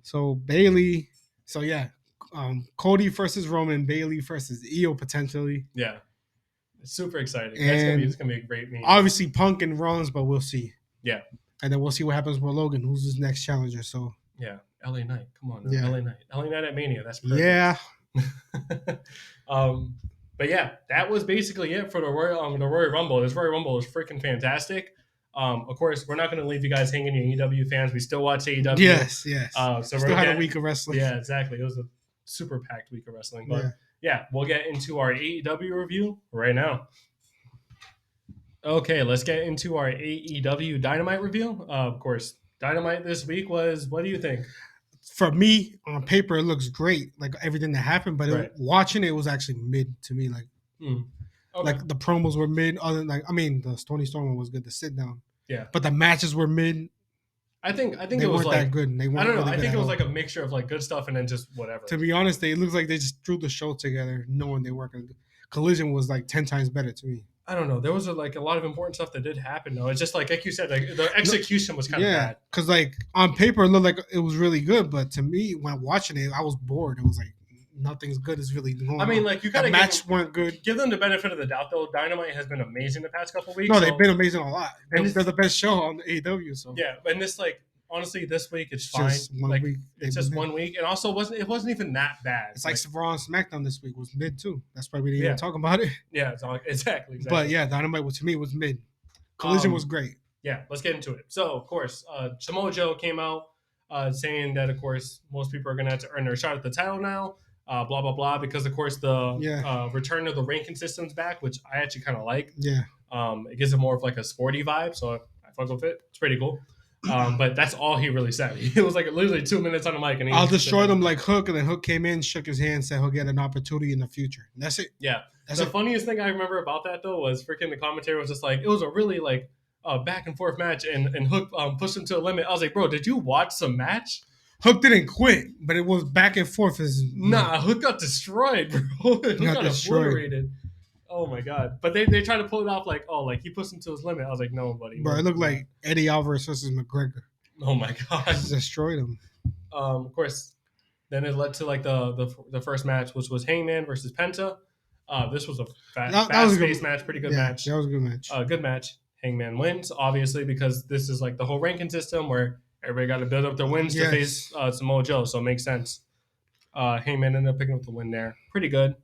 So Bayley. So yeah, Cody versus Roman, Bayley versus Io potentially. Yeah. It's super exciting. And That's gonna be a great meeting. Obviously Punk and Rollins, but we'll see. Yeah. And then we'll see what happens with Logan, who's his next challenger. So Yeah. LA Knight. Come on. Yeah. LA Knight. LA Knight at Mania. That's perfect. yeah. But yeah, that was basically it for the Royal Rumble. This Royal Rumble is freaking fantastic. Of course, we're not going to leave you guys hanging, you AEW fans. We still watch AEW. Yes. So Still had a week of wrestling. Yeah, exactly. It was a super packed week of wrestling. But yeah, we'll get into our AEW review right now. Okay, let's get into our AEW Dynamite review. Of course, Dynamite this week was, what do you think? For me, on paper, it looks great, like everything that happened. But watching it was actually mid to me. Like, like the promos were mid. Other than the Tony Storm one was good to sit down. Yeah, but the matches were mid. I think they it was weren't like that good. They weren't I don't know. Really I good think it was all. like a mixture of like good stuff and then just whatever. To be honest, it looks like they just threw the show together, knowing they weren't going to. Collision was like 10 times better to me. I don't know. There was like a lot of important stuff that did happen though. It's just like you said, like the execution was kind of bad. Because like on paper it looked like it was really good, but to me when watching it, I was bored. It was like nothing's good is really going on. I mean, like you kind of weren't good. Give them the benefit of the doubt though. Dynamite has been amazing the past couple weeks. No, they've been amazing a lot. They're the best show on the AEW. So yeah, and this like honestly, this week it's fine. Just one like week. It's just 1 week, and also it wasn't even that bad. It's like Raw and SmackDown this week was mid too. That's why we didn't even talk about it. Yeah, exactly. But yeah, Dynamite to me was mid. Collision was great. Yeah, let's get into it. So of course, Samoa Joe came out saying that of course most people are gonna have to earn their shot at the title now. Blah blah blah, because of course the return of the ranking system's back, which I actually kind of like. Yeah. It gives it more of like a sporty vibe, so I fuck with it. It's pretty cool. But that's all he really said. It was like literally 2 minutes on the mic, and I'll destroy them like Hook, and then Hook came in, shook his hand, said he'll get an opportunity in the future. And that's it. Yeah. The funniest thing I remember about that though was freaking the commentary was just like it was a really like back and forth match, and Hook pushed him to a limit. I was like, bro, did you watch some match? Hook didn't quit, but it was back and forth. Hook got destroyed, bro. Hook got obliterated. Oh my god! But they try to pull it off like he pushed him to his limit. I was like, no, buddy. Bro, it looked like Eddie Alvarez versus McGregor. Oh my god! Destroyed him. Of course, then it led to like the first match, which was Hangman versus Penta. This was a fast-paced match, pretty good match. That was a good match. Good match. Hangman wins, obviously, because this is like the whole ranking system where everybody got to build up their wins to face Samoa Joe, so it makes sense. Hangman ended up picking up the win there. Pretty good.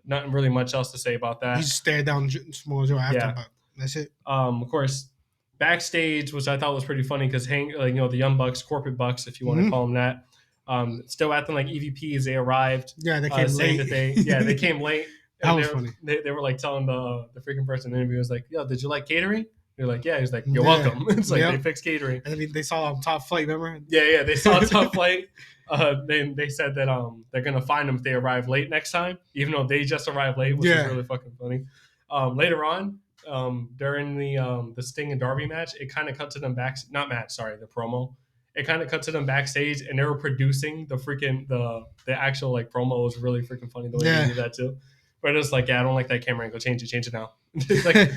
Not really much else to say about that. He just stared down Samoa Joe after, but that's it. Of course, backstage, which I thought was pretty funny because the Young Bucks, corporate Bucks, if you want to call them that, still acting like EVPs. They arrived. Yeah, they came late. They came late. That was funny. They were like telling the freaking person in the interview, was like, yo, did you like catering? They're like, yeah. He's like, you're welcome. It's like they fixed catering. And then they saw Top Flight, remember? Yeah, they saw Top Flight. They said that they're gonna find them if they arrive late next time, even though they just arrived late, which is really fucking funny. Later on, during the Sting and Darby match, it kind of cut to them the promo. It kind of cut to them backstage, and they were producing the freaking the actual like promo. Was really freaking funny the way they did that too. But it's like, I don't like that camera angle. Change it now. It's like,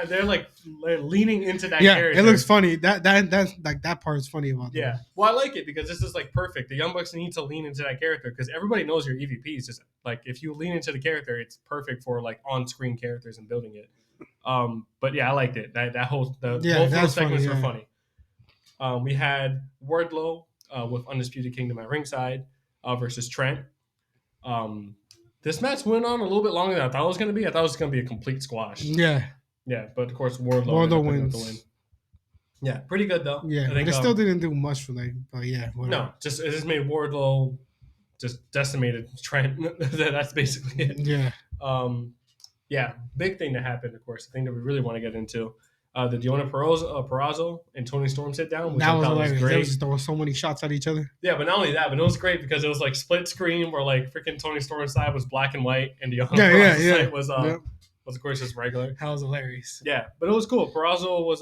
they're like leaning into that character. It looks funny. That's like that part is funny about that. Yeah. Well, I like it because this is like perfect. The Young Bucks need to lean into that character because everybody knows your EVPs. Just like if you lean into the character, it's perfect for like on-screen characters and building it. But yeah, I liked it. Both of those segments were funny. We had Wardlow with Undisputed Kingdom at ringside versus Trent. This match went on a little bit longer than I thought it was going to be. I thought it was going to be a complete squash. Yeah. Yeah, but of course, Wardlow wins. The win. Yeah, pretty good though. Yeah, but it still didn't do much for but yeah. Whatever. No, it just made Wardlow just decimated Trent. That's basically it. Yeah. Yeah, big thing that happened, of course, the thing that we really want to get into. The Deonna Purrazzo and Tony Storm sit down, which I thought was great. There were so many shots at each other. Yeah, but not only that, but it was great because it was like split screen where like freaking Tony Storm's side was black and white and Deonna Purrazzo's side was of course just regular. That was hilarious. Yeah, but it was cool. Purrazzo was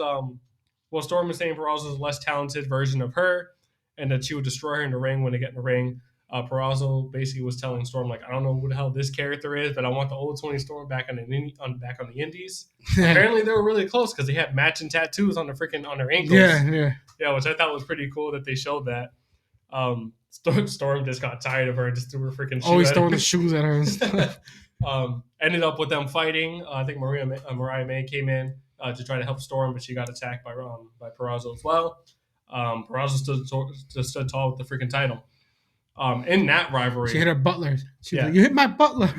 Storm was saying Purrazzo was a less talented version of her, and that she would destroy her in the ring when they get in the ring. Purrazzo basically was telling Storm, like, I don't know who the hell this character is, but I want the old Tony Storm back on the Indies. Apparently, they were really close because they had matching tattoos on their ankles. Yeah, which I thought was pretty cool that they showed that. Storm just got tired of her and just threw her freaking shoe Always at throwing her. the shoes at her and stuff. Ended up with them fighting. I think Mariah May came in to try to help Storm, but she got attacked by Purrazzo as well. Purrazzo stood tall with the freaking title. In that rivalry, She hit her butler. She's Yeah. like, "You hit my butler."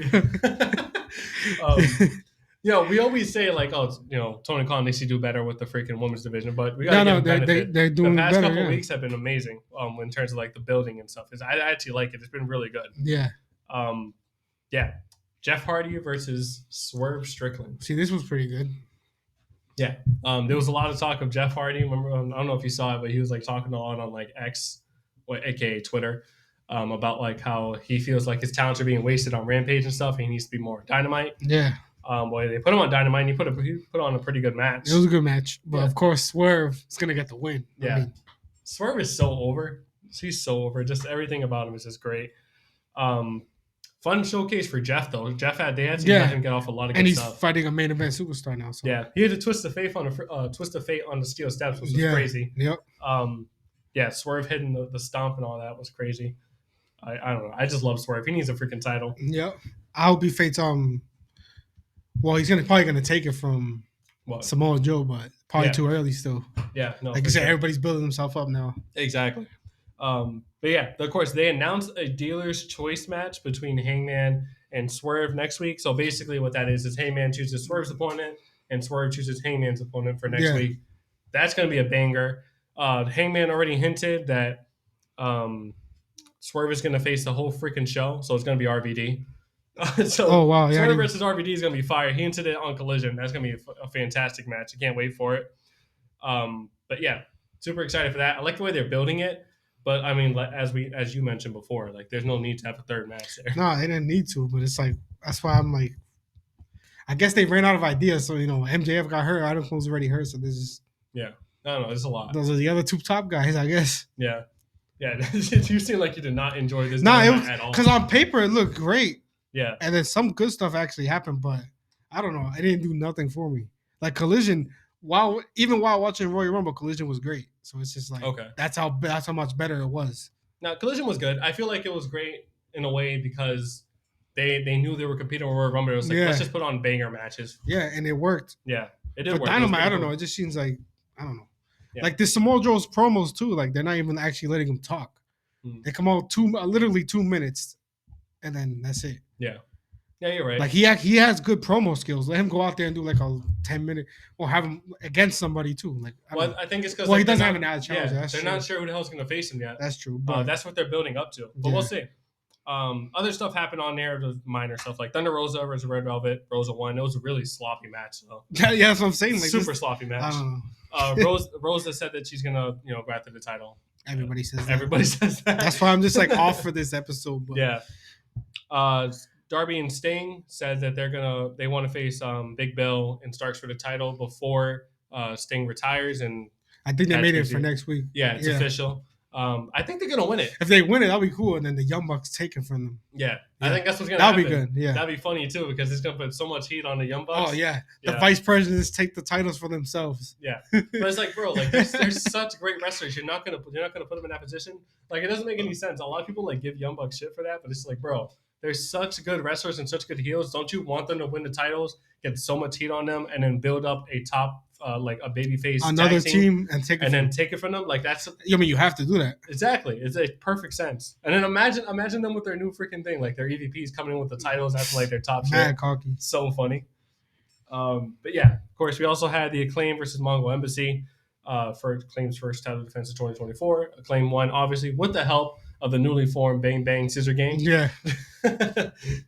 We always say like, oh, Tony Khan needs to do better with the freaking women's division, but we gotta give him benefit. they're doing The past better. couple Yeah. weeks have been amazing in terms of like the building and stuff. I actually like it. It's been really good. Yeah. Yeah. Jeff Hardy versus Swerve Strickland. See, this was pretty good. Yeah. There was a lot of talk of Jeff Hardy. Remember, I don't know if you saw it, but he was like talking a lot on like X, aka Twitter, about like how he feels like his talents are being wasted on Rampage and stuff. And he needs to be more Dynamite. Yeah. Boy, they put him on Dynamite, and he put on a pretty good match. It was a good match, but Yeah. of course, Swerve is gonna get the win. Yeah. I mean, Swerve is so over. He's so over. Just everything about him is just great. Fun showcase for Jeff though. They had to let him get off a lot of good and he's stuff. fighting a main event superstar now. So. Yeah, he had a twist of fate on the steel steps, which was crazy. Yep. Swerve hitting the stomp and all that was crazy. I don't know. I just love Swerve. He needs a freaking title. Yep. I hope he fates well, he's probably gonna take it from Samoa Joe, but probably too early still. Yeah, no. Like I said, everybody's building himself up now. Exactly. But yeah, of course, they announced a dealer's choice match between Hangman and Swerve next week. So basically, what that is Hangman chooses Swerve's opponent, and Swerve chooses Hangman's opponent for next week. That's going to be a banger. Hangman already hinted that Swerve is going to face the whole freaking show, so it's going to be RVD. Swerve versus RVD is going to be fire. He hinted it on Collision. That's going to be a fantastic match. I can't wait for it. But yeah, super excited for that. I like the way they're building it. But I mean, as you mentioned before, like there's no need to have a third match there. No, they didn't need to, but it's like that's why I'm like, I guess they ran out of ideas. So MJF got hurt, Adam Cole's already hurt, so this is I don't know, it's a lot. Those are the other two top guys, I guess. Yeah. You seem like you did not enjoy this. No, it was at all. because on paper it looked great. Yeah, and then some good stuff actually happened, but I don't know, it didn't do nothing for me. Like Collision, while watching Royal Rumble, Collision was great. So it's just like that's how much better it was. Now Collision was good. I feel like it was great in a way because they knew they were competing with Royal Rumble. It was like let's just put on banger matches. Yeah, and it worked. Yeah, it did work. Dynamite, I don't know. It just seems like I don't know. Yeah. Like the Samoa Joe's promos too. Like they're not even actually letting him talk. They come out literally 2 minutes, and then that's it. Yeah. Yeah, you're right. Like he has good promo skills. Let him go out there and do like a 10-minute, or have him against somebody too. Like I think it's because he doesn't have an ad challenge. Yeah, they're not sure who the hell's going to face him yet. That's true. But that's what they're building up to. But we'll see. Other stuff happened on there, the minor stuff like Thunder Rosa versus Red Velvet. Rosa won. It was a really sloppy match though. Yeah, that's what I'm saying. Like super sloppy match. I don't know. Rosa said that she's gonna go after the title. Everybody says that. Everybody says that. That's why I'm just like off for this episode. But. Yeah. Darby and Sting said that they want to face Big Bill and Starks for the title before Sting retires, and I think they made it for next week. Yeah, it's official. I think they're gonna win it. If they win it, that'll be cool, and then the Young Bucks take it from them. Yeah. I think that's what's gonna happen. That'll be good. Yeah, that'd be funny too because it's gonna put so much heat on the Young Bucks. Oh yeah, the vice presidents take the titles for themselves. Yeah, but it's like, bro, like they're such great wrestlers. You're not gonna put them in that position. Like it doesn't make any sense. A lot of people like give Young Bucks shit for that, but it's like, bro. They're such good wrestlers and such good heels. Don't you want them to win the titles, get so much heat on them, and then build up a top, like a babyface another team and take it from them? Like that's. I mean, you have to do that. Exactly, it's a perfect sense. And then imagine them with their new freaking thing, like their EVPs coming in with the titles. That's like their top Mad shit. cocky. So funny. But yeah, of course, we also had the Acclaim versus Mongol Embassy for Acclaim's first title defense of 2024. Acclaim won, obviously, with the help of the newly formed Bang Bang Scissor Gang. Yeah.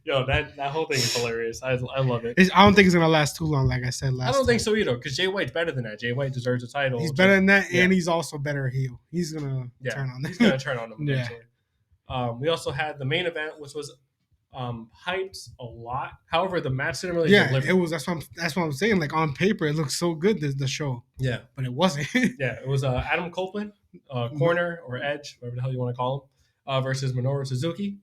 Yo, that whole thing is hilarious. I love it. I don't think it's gonna last too long, like I said last. I don't think so either, because Jay White's better than that. Jay White deserves a title. He's better than that, and he's also better heel. He's gonna turn on them. He's gonna turn on them eventually. We also had the main event, which was hyped a lot. However, the match didn't really deliver. It was. That's what I'm saying. Like on paper, it looks so good. The show. Yeah, but it wasn't. Yeah, it was Adam Copeland, corner or edge, whatever the hell you want to call him, versus Minoru Suzuki.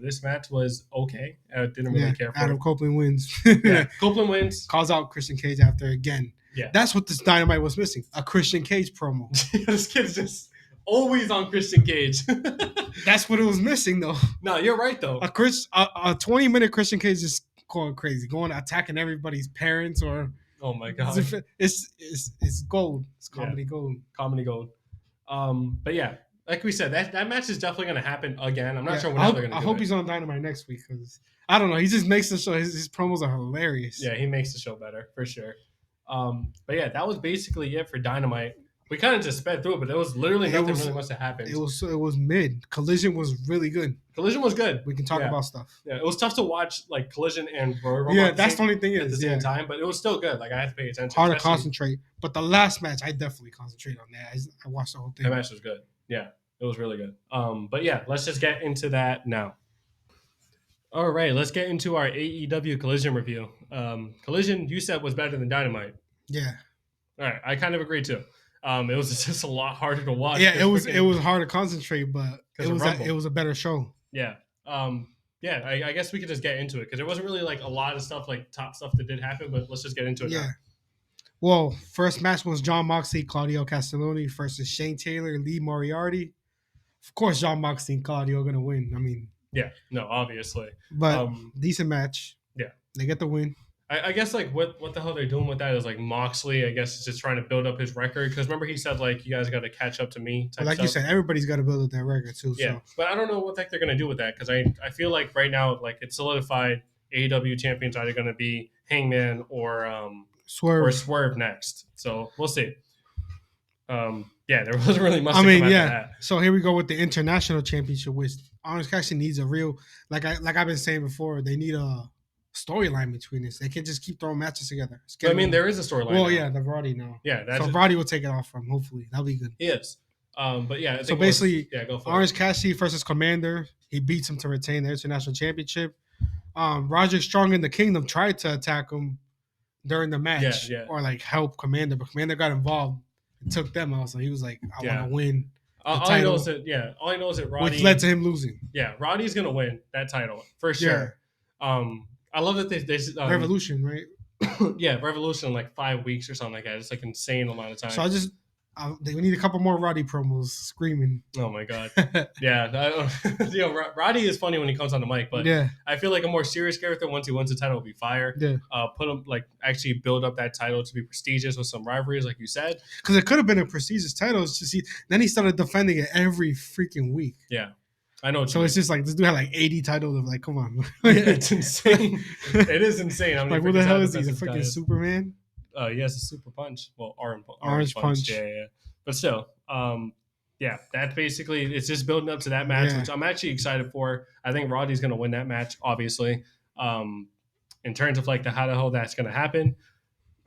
This match was okay. I didn't really care for Adam it. Copeland wins. Copeland wins. Calls out Christian Cage after again. Yeah, that's what this Dynamite was missing. A Christian Cage promo. This kid's just Always on Christian Cage. That's what it was missing, though. No, you're right though. A 20-minute Christian Cage is going crazy, going attacking everybody's parents or. Oh my god, it's gold. It's comedy gold. Comedy gold. But yeah, like we said, that match is definitely going to happen again. I'm not sure when they're going to do it. I hope he's on Dynamite next week because I don't know. He just makes the show. His promos are hilarious. Yeah, he makes the show better for sure. But yeah, that was basically it for Dynamite. We kind of just sped through it, but it was literally nothing really must have happened. It was mid. Collision was really good. Collision was good. We can talk about stuff. Yeah, it was tough to watch like Collision and Royal Rumble. Yeah, that's the only thing at the same time, but it was still good. Like I had to pay attention. Hard to concentrate. But the last match, I definitely concentrate on that. I watched the whole thing. That match was good. Yeah, it was really good. But yeah, let's just get into that now. All right, let's get into our AEW Collision review. Collision, you said was better than Dynamite. Yeah. All right, I kind of agree too. It was just a lot harder to watch. Yeah, it was hard to concentrate, but it was a better show. Yeah. I guess we could just get into it because there wasn't really like a lot of stuff, like top stuff that did happen, but let's just get into it now. Well, first match was Jon Moxley, Claudio Castagnoli versus Shane Taylor, Lee Moriarty. Of course, Jon Moxley and Claudio are going to win. I mean... Yeah, no, obviously. But decent match. Yeah. They get the win. I guess like what the hell they're doing with that is like Moxley, I guess, is just trying to build up his record. Because remember he said like you guys got to catch up to me. Well, like you said, everybody's got to build up their record too. Yeah, so. But I don't know what the heck they're going to do with that because I feel like right now like it's solidified. AEW champions either going to be Hangman or Swerve next. So we'll see. Yeah, there wasn't really much. That. So here we go with the international championship, which Orange Cassidy needs a real like I've been saying before. They need a storyline between this. They can't just keep throwing matches together. I mean, there is a storyline. Well, yeah, the Roddy now. Yeah, so Roddy will take it off from. Hopefully, that'll be good. He is. But yeah, so basically, go for Orange Cassidy versus Commander. He beats him to retain the international championship. Roderick Strong in the Kingdom tried to attack him during the match or like help Commander, but Commander got involved and took them out. So he was like, I want to win. All I know is that Roddy, which led to him losing. Yeah, Roddy's gonna win that title for sure. Yeah. I love that they Revolution, right? Yeah, Revolution in like 5 weeks or something like that. It's like insane amount of time. So we need a couple more Roddy promos screaming. Oh my god, yeah. Roddy is funny when he comes on the mic, but I feel like a more serious character once he wins the title will be fire. Yeah, put him like actually build up that title to be prestigious with some rivalries, like you said. Because it could have been a prestigious title. Then he started defending it every freaking week. Yeah. I know. So it's just like this dude had like 80 titles of like, come on. It's insane. It is insane. I'm like, what the hell is he? The freaking Superman? He has a super punch. Well, orange punch. Yeah. But still, that's basically it's just building up to that match, which I'm actually excited for. I think Roddy's going to win that match, obviously. In terms of like how the hell that's going to happen,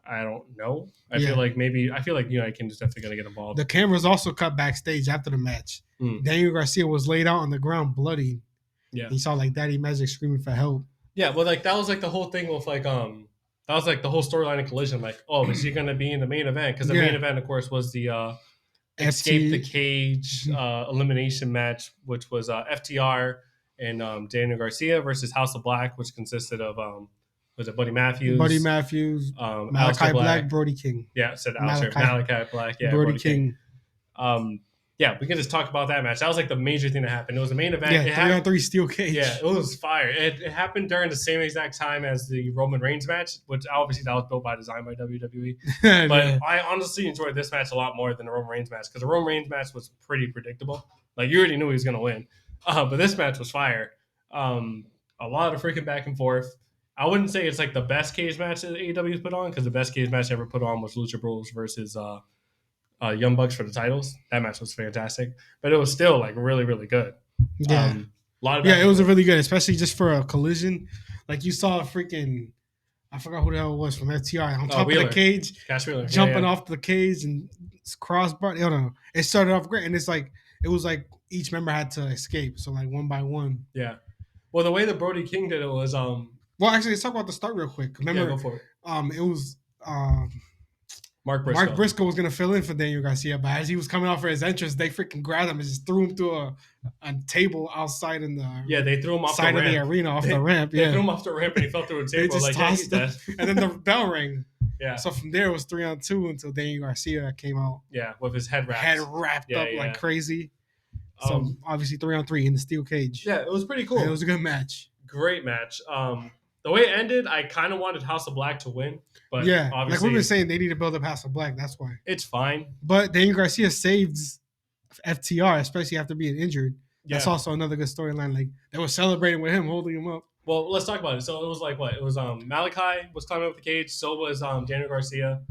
I don't know. I feel like United Kingdom's definitely going to get involved. The cameras also cut backstage after the match. Daniel Garcia was laid out on the ground, bloody. Yeah, he saw like Daddy Magic screaming for help. Yeah, well, like that was like the whole thing with like that was like the whole storyline of Collision. Like, oh, is he going to be in the main event? Because the main event, of course, was the Escape the Cage elimination match, which was FTR and Daniel Garcia versus House of Black, which consisted of was it Buddy Matthews, Malachi Black, Brody King. Yeah, it said Malachi Black, yeah, Brody King. Yeah, we can just talk about that match. That was like the major thing that happened. It was the main event. Yeah, 3-on-3 steel cage. Yeah, it was fire. It happened during the same exact time as the Roman Reigns match, which obviously that was built by design by WWE. But I honestly enjoyed this match a lot more than the Roman Reigns match because the Roman Reigns match was pretty predictable. Like you already knew he was going to win. But this match was fire. A lot of freaking back and forth. I wouldn't say it's like the best cage match that AEW's put on because the best cage match ever put on was Lucha Bros versus Young Bucks for the titles. That match was fantastic, but it was still like really, really good. Yeah, it was really good, especially just for a collision. Like you saw a freaking, I forgot who the hell it was from FTR on top of the cage, Cash Wheeler, jumping off the cage and crossbar. I don't know. It started off great, and it was like each member had to escape, so like one by one. Yeah. Well, the way that Brody King did it was Well, actually, let's talk about the start real quick. Remember, go for it. It was Mark Briscoe. Mark Briscoe was gonna fill in for Daniel Garcia, but as he was coming out for his entrance, they freaking grabbed him and just threw him to a table outside in the they threw him off side the ramp. of the arena off the ramp. They threw him off the ramp and he fell through a table. They just tossed him, and then the bell rang. Yeah. So from there, it was 3-on-2 until Daniel Garcia came out. Yeah, with his head wrapped. Up like crazy. So obviously 3-on-3 in the steel cage. Yeah, it was pretty cool. And it was a good match. Great match. The way it ended, I kind of wanted House of Black to win. But yeah, obviously, like we've been saying, they need to build up House of Black. That's why. It's fine. But Daniel Garcia saved FTR, especially after being injured. That's also another good storyline. Like they were celebrating with him, holding him up. Well, let's talk about it. So it was like what? It was Malachi was climbing up the cage. So was Daniel Garcia.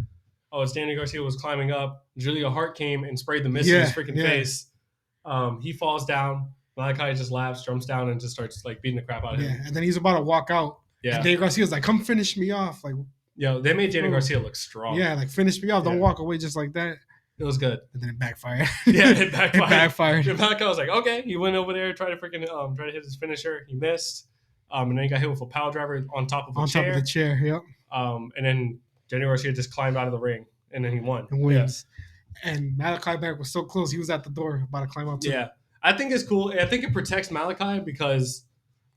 Oh, it's Daniel Garcia was climbing up. Julia Hart came and sprayed the mist in his freaking face. He falls down. Malachi just laughs, jumps down, and just starts like beating the crap out of him. Yeah, and then he's about to walk out. Yeah, and Daniel Garcia's like, "Come finish me off!" Like, they made Daniel Garcia look strong. Yeah, like finish me off. Don't walk away just like that. It was good. And then it backfired. It backfired. It backfired. Malachi was like, "Okay." He went over there, tried to freaking try to hit his finisher. He missed. And then he got hit with a power driver on top of a chair. On top of the chair, yep. And then Daniel Garcia just climbed out of the ring, and then he won. And wins. Yeah. And Malachi Black was so close; he was at the door about to climb up. Yeah, I think it's cool. I think it protects Malachi because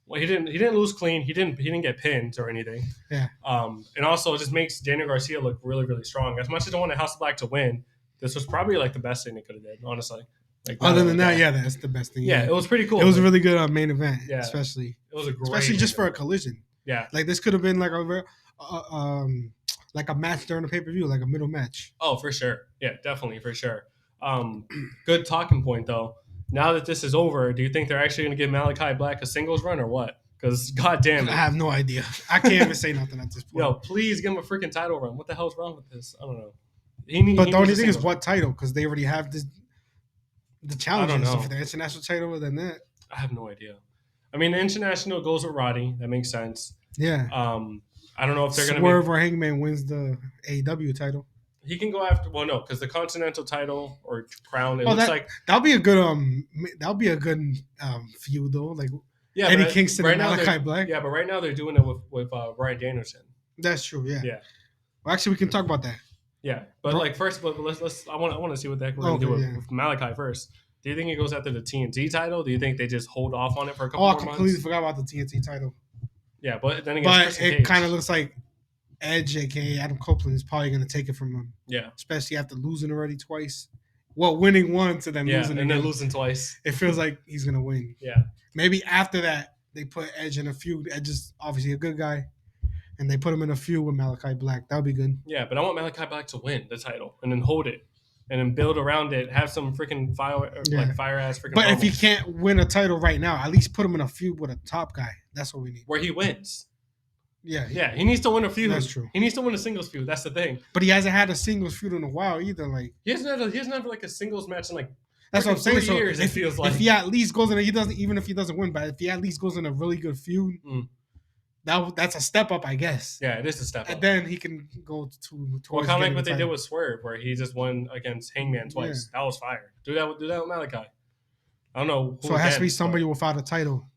he didn't lose clean. He didn't get pinned or anything. Yeah. And also it just makes Daniel Garcia look really, really strong. As much as I wanted House of Black to win, this was probably like the best thing they could have did, honestly. Like, other than that, that's the best thing. Yeah, it was pretty cool. It was a really good main event, Yeah, especially. It was a great, especially just for a collision. Yeah, like this could have been like a match during the pay-per-view, like a middle match. Oh, for sure. Yeah, definitely for sure. Good talking point though. Now that this is over, do you think they're actually going to give Malachi Black a singles run or what? Because goddamn it, I have no idea. I can't even say nothing at this point. Yo, please give him a freaking title run. What the hell's wrong with this? I don't know. But the only thing is what title? Because they already have the challenges. So for the international title, then that. I have no idea. I mean, the international goes with Roddy. That makes sense. Yeah. I don't know if they're going to Swerve or Hangman wins the AEW title. He can go after. Well, no, because the Continental title or crown. It looks like that'll be a good feud though. Like Eddie Kingston and Malachi Black. Yeah, but right now they're doing it with Bryan Danielson. That's true. Yeah. Yeah. Well, actually, we can talk about that. Yeah, but let's. I want to see what the heck we're gonna do with Malachi first. Do you think he goes after the TNT title? Do you think they just hold off on it for a couple more months? I completely forgot about the TNT title. Yeah, but then again, it kind of looks like Edge, aka Adam Copeland, is probably going to take it from him. Yeah, especially after losing already twice. Well, winning once and then losing and then losing twice. It feels like he's going to win. Yeah, maybe after that they put Edge in a feud. Edge is obviously a good guy. And they put him in a feud with Malachi Black. That would be good. Yeah, but I want Malachi Black to win the title and then hold it and then build around it. Have some freaking fire ass freaking. But if he can't win a title right now, at least put him in a feud with a top guy. That's what we need. Where he wins. Yeah. Yeah, he needs to win a feud. That's true. He needs to win a singles feud. That's the thing. But he hasn't had a singles feud in a while either. Like he hasn't had like a singles match in like. That's what I'm saying. 3 years, it feels like. If he at least goes in, even if he doesn't win, but if he at least goes in a really good feud. That's a step up, I guess. Yeah, it is a step up. And then he can go to. Well, kind of like what they did with Swerve, where he just won against Hangman twice. Yeah. That was fire. Do that with Malachi. I don't know. So it has to be somebody without a title.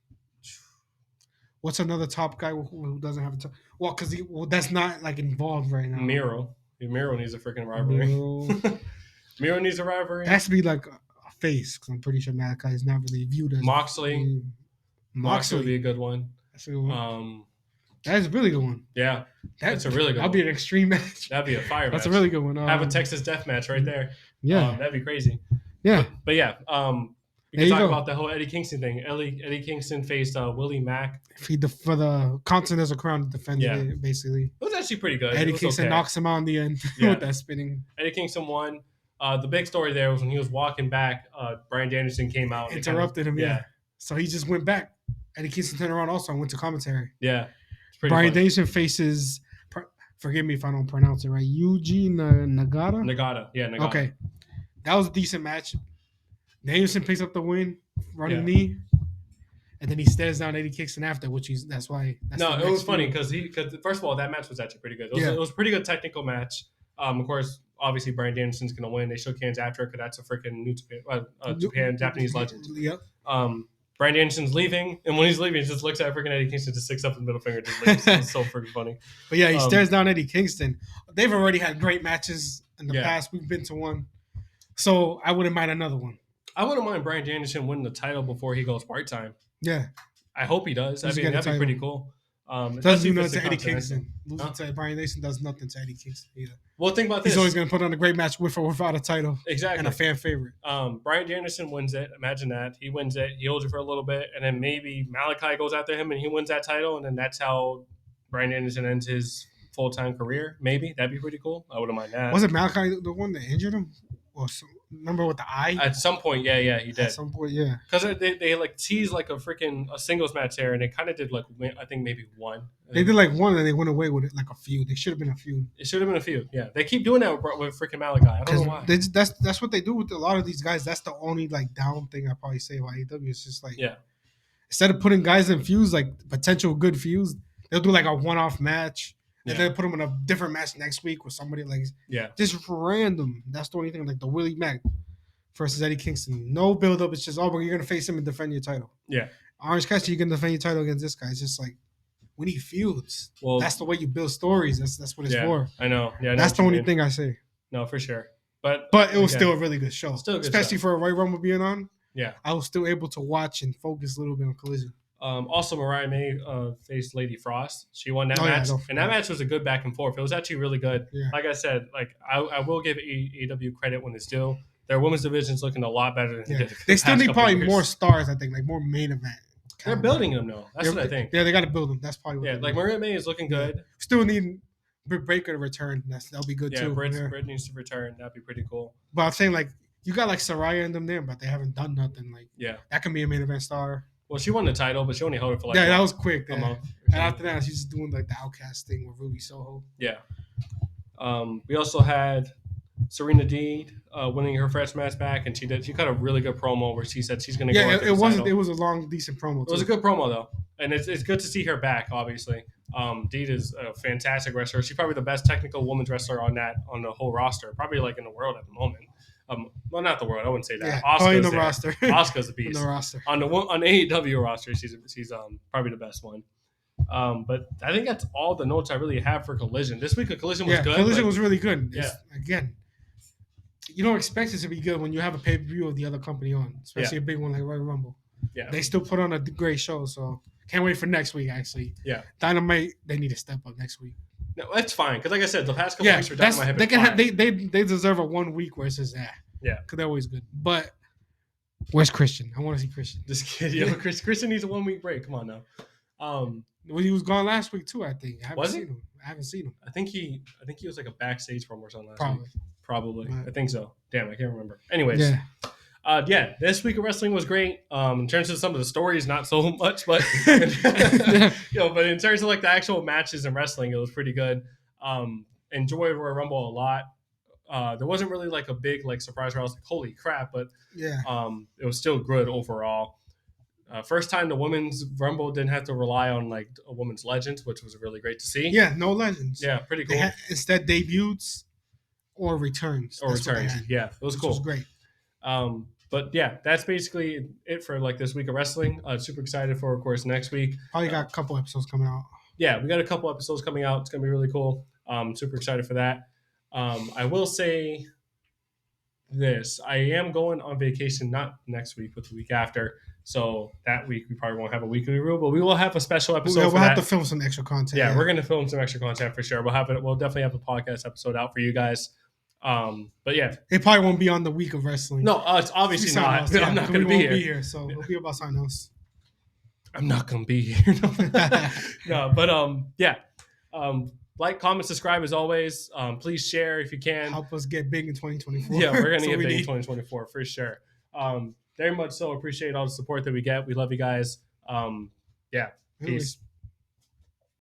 What's another top guy who doesn't have a title? Well, because that's not like involved right now. Miro needs a freaking rivalry. Miro needs a rivalry. It has to be like a face, because I'm pretty sure Malachi is not really viewed as Moxley. Moxley would be a good one. That's a good one. That's a really good one. Yeah, that's a really good one. That'd be an extreme match. That'd be a fire match. That's a really good one. Have a Texas death match right there. Yeah. That'd be crazy. Yeah. But yeah, we can talk about the whole Eddie Kingston thing. Eddie Kingston faced Willie Mack. For the Continental Crown, defended it, basically. It was actually pretty good. Eddie Kingston knocks him out in the end with that spinning. Eddie Kingston won. The big story there was when he was walking back, Bryan Danielson came out. Interrupted him, yeah. So he just went back. Eddie Kingston turned around also and went to commentary. Yeah. Bryan Danielson faces, forgive me if I don't pronounce it right, Yuji Nagata? Nagata, yeah, Nagata. Okay. That was a decent match. Danielson picks up the win, running knee, and then he stares down Eddie Kingston after, that's why. It was funny because first of all, that match was actually pretty good. It was a pretty good technical match. Of course, obviously, Bryan Danielson's going to win. They shook hands after because that's a freaking New Japan Japanese legend. Yep. Bryan Danielson's leaving, and when he's leaving, he just looks at freaking Eddie Kingston, just sticks up his middle finger, just leaves. It's so freaking funny. But yeah, he stares down Eddie Kingston. They've already had great matches in the past. We've been to one. So I wouldn't mind another one. I wouldn't mind Bryan Danielson winning the title before he goes part-time. Yeah. I hope he does. That'd be pretty cool. Doesn't do nothing to Eddie Kingston. Losing to Brian Danielson does nothing to Eddie Kingston either. Well, think about this. He's always going to put on a great match with or without a title. Exactly. And a fan favorite. Brian Danielson wins it. Imagine that. He wins it. He holds it for a little bit. And then maybe Malachi goes after him and he wins that title. And then that's how Brian Danielson ends his full-time career. Maybe. That'd be pretty cool. I wouldn't mind that. Was it Malachi the one that injured him? Or remember with the eye? At some point, yeah, he did. At some point, yeah. Because they like teased like a singles match there, and they kind of did like I think maybe one. They did like one, and they went away with it like a feud. They should have been a feud. It should have been a feud. Yeah, they keep doing that with freaking Malachi. I don't know why. That's what they do with a lot of these guys. That's the only like down thing I probably say about AEW. It's just like instead of putting guys in feuds like potential good feuds, they'll do like a one-off match. And then put them in a different match next week with somebody like just random. That's the only thing. Like the Willie Mack versus Eddie Kingston. No build up. It's just but you're gonna face him and defend your title. Yeah. Orange Cassidy, you're gonna defend your title against this guy. It's just like we need feuds. Well, that's the way you build stories. That's what it's for. I know. Yeah. That's the only thing I say. No, for sure. But it was still a really good show. Still a good especially show. for a Royal Rumble being on. Yeah. I was still able to watch and focus a little bit on Collision. Also, Mariah May faced Lady Frost. She won that match, and that match was a good back and forth. It was actually really good. Yeah. Like I said, like I will give AEW credit when it's due. Their women's division's looking a lot better than they still need probably more stars. I think like more main event. They're building them though. That's what I think. Yeah, they got to build them. That's probably what like Mariah May is looking good. Still need Britt Baker to return. That'll be good too. Britt needs to return. That'd be pretty cool. But I'm saying like you got like Saraya and them there, but they haven't done nothing. Like that can be a main event star. Well, she won the title, but she only held it for like that was quick. A month. And after that, she's just doing like the Outcast thing with Ruby Soho. Yeah. We also had Serena Deeb winning her first match back, and she cut a really good promo where she said she's going to go. Yeah, it was a long, decent promo. It was a good promo though, and it's good to see her back. Obviously, Deeb is a fantastic wrestler. She's probably the best technical women's wrestler on the whole roster, probably like in the world at the moment. Well, not the world. I wouldn't say that. Yeah, Asuka's the roster. Asuka's a beast. On the roster. On the AEW roster, she's probably the best one. But I think that's all the notes I really have for Collision. This week, Collision was good. Collision was really good. Yeah. Again, you don't expect it to be good when you have a pay-per-view of the other company on, especially a big one like Royal Rumble. Yeah. They still put on a great show, so can't wait for next week, actually. Yeah. Dynamite, they need to step up next week. No, that's fine. Because like I said, the past couple weeks for Dynamite have been they deserve a 1 week where it's just because they're always good. But where's Christian? I want to see Christian. Just kidding. Christian needs a 1 week break. Come on now. Well, he was gone last week too. I think. I haven't seen him. I think he was like a backstage promo or something last Probably. week. Probably. Right. I think so. Damn, I can't remember. Anyways. This week of wrestling was great. In terms of some of the stories, not so much, but but in terms of like the actual matches and wrestling, it was pretty good. Enjoyed Royal Rumble a lot. There wasn't really like a big like surprise where I was like, holy crap, but it was still good overall. First time the women's Rumble didn't have to rely on like a women's legends, which was really great to see. Yeah, no legends. Yeah, pretty cool. Instead, debuts or returns. Yeah, it was cool. Which was great. But yeah, that's basically it for like this week of wrestling. Super excited for, of course, next week. Probably got a couple episodes coming out. Yeah, we got a couple episodes coming out. It's gonna be really cool. Super excited for that. I will say this: I am going on vacation, not next week, but the week after. So that week we probably won't have a weekly review, but we will have a special episode. We'll have to film some extra content. Yeah, we're gonna film some extra content for sure. We'll definitely have a podcast episode out for you guys. But yeah, it probably won't be on the week of wrestling. No, it's obviously not. I'm not going to be here. So it'll be about something else. I'm not going to be here. No, but like, comment, subscribe as always. Please share if you can. Help us get big in 2024. Yeah, we're going to get big in 2024 for sure. Very much so. Appreciate all the support that we get. We love you guys. Peace.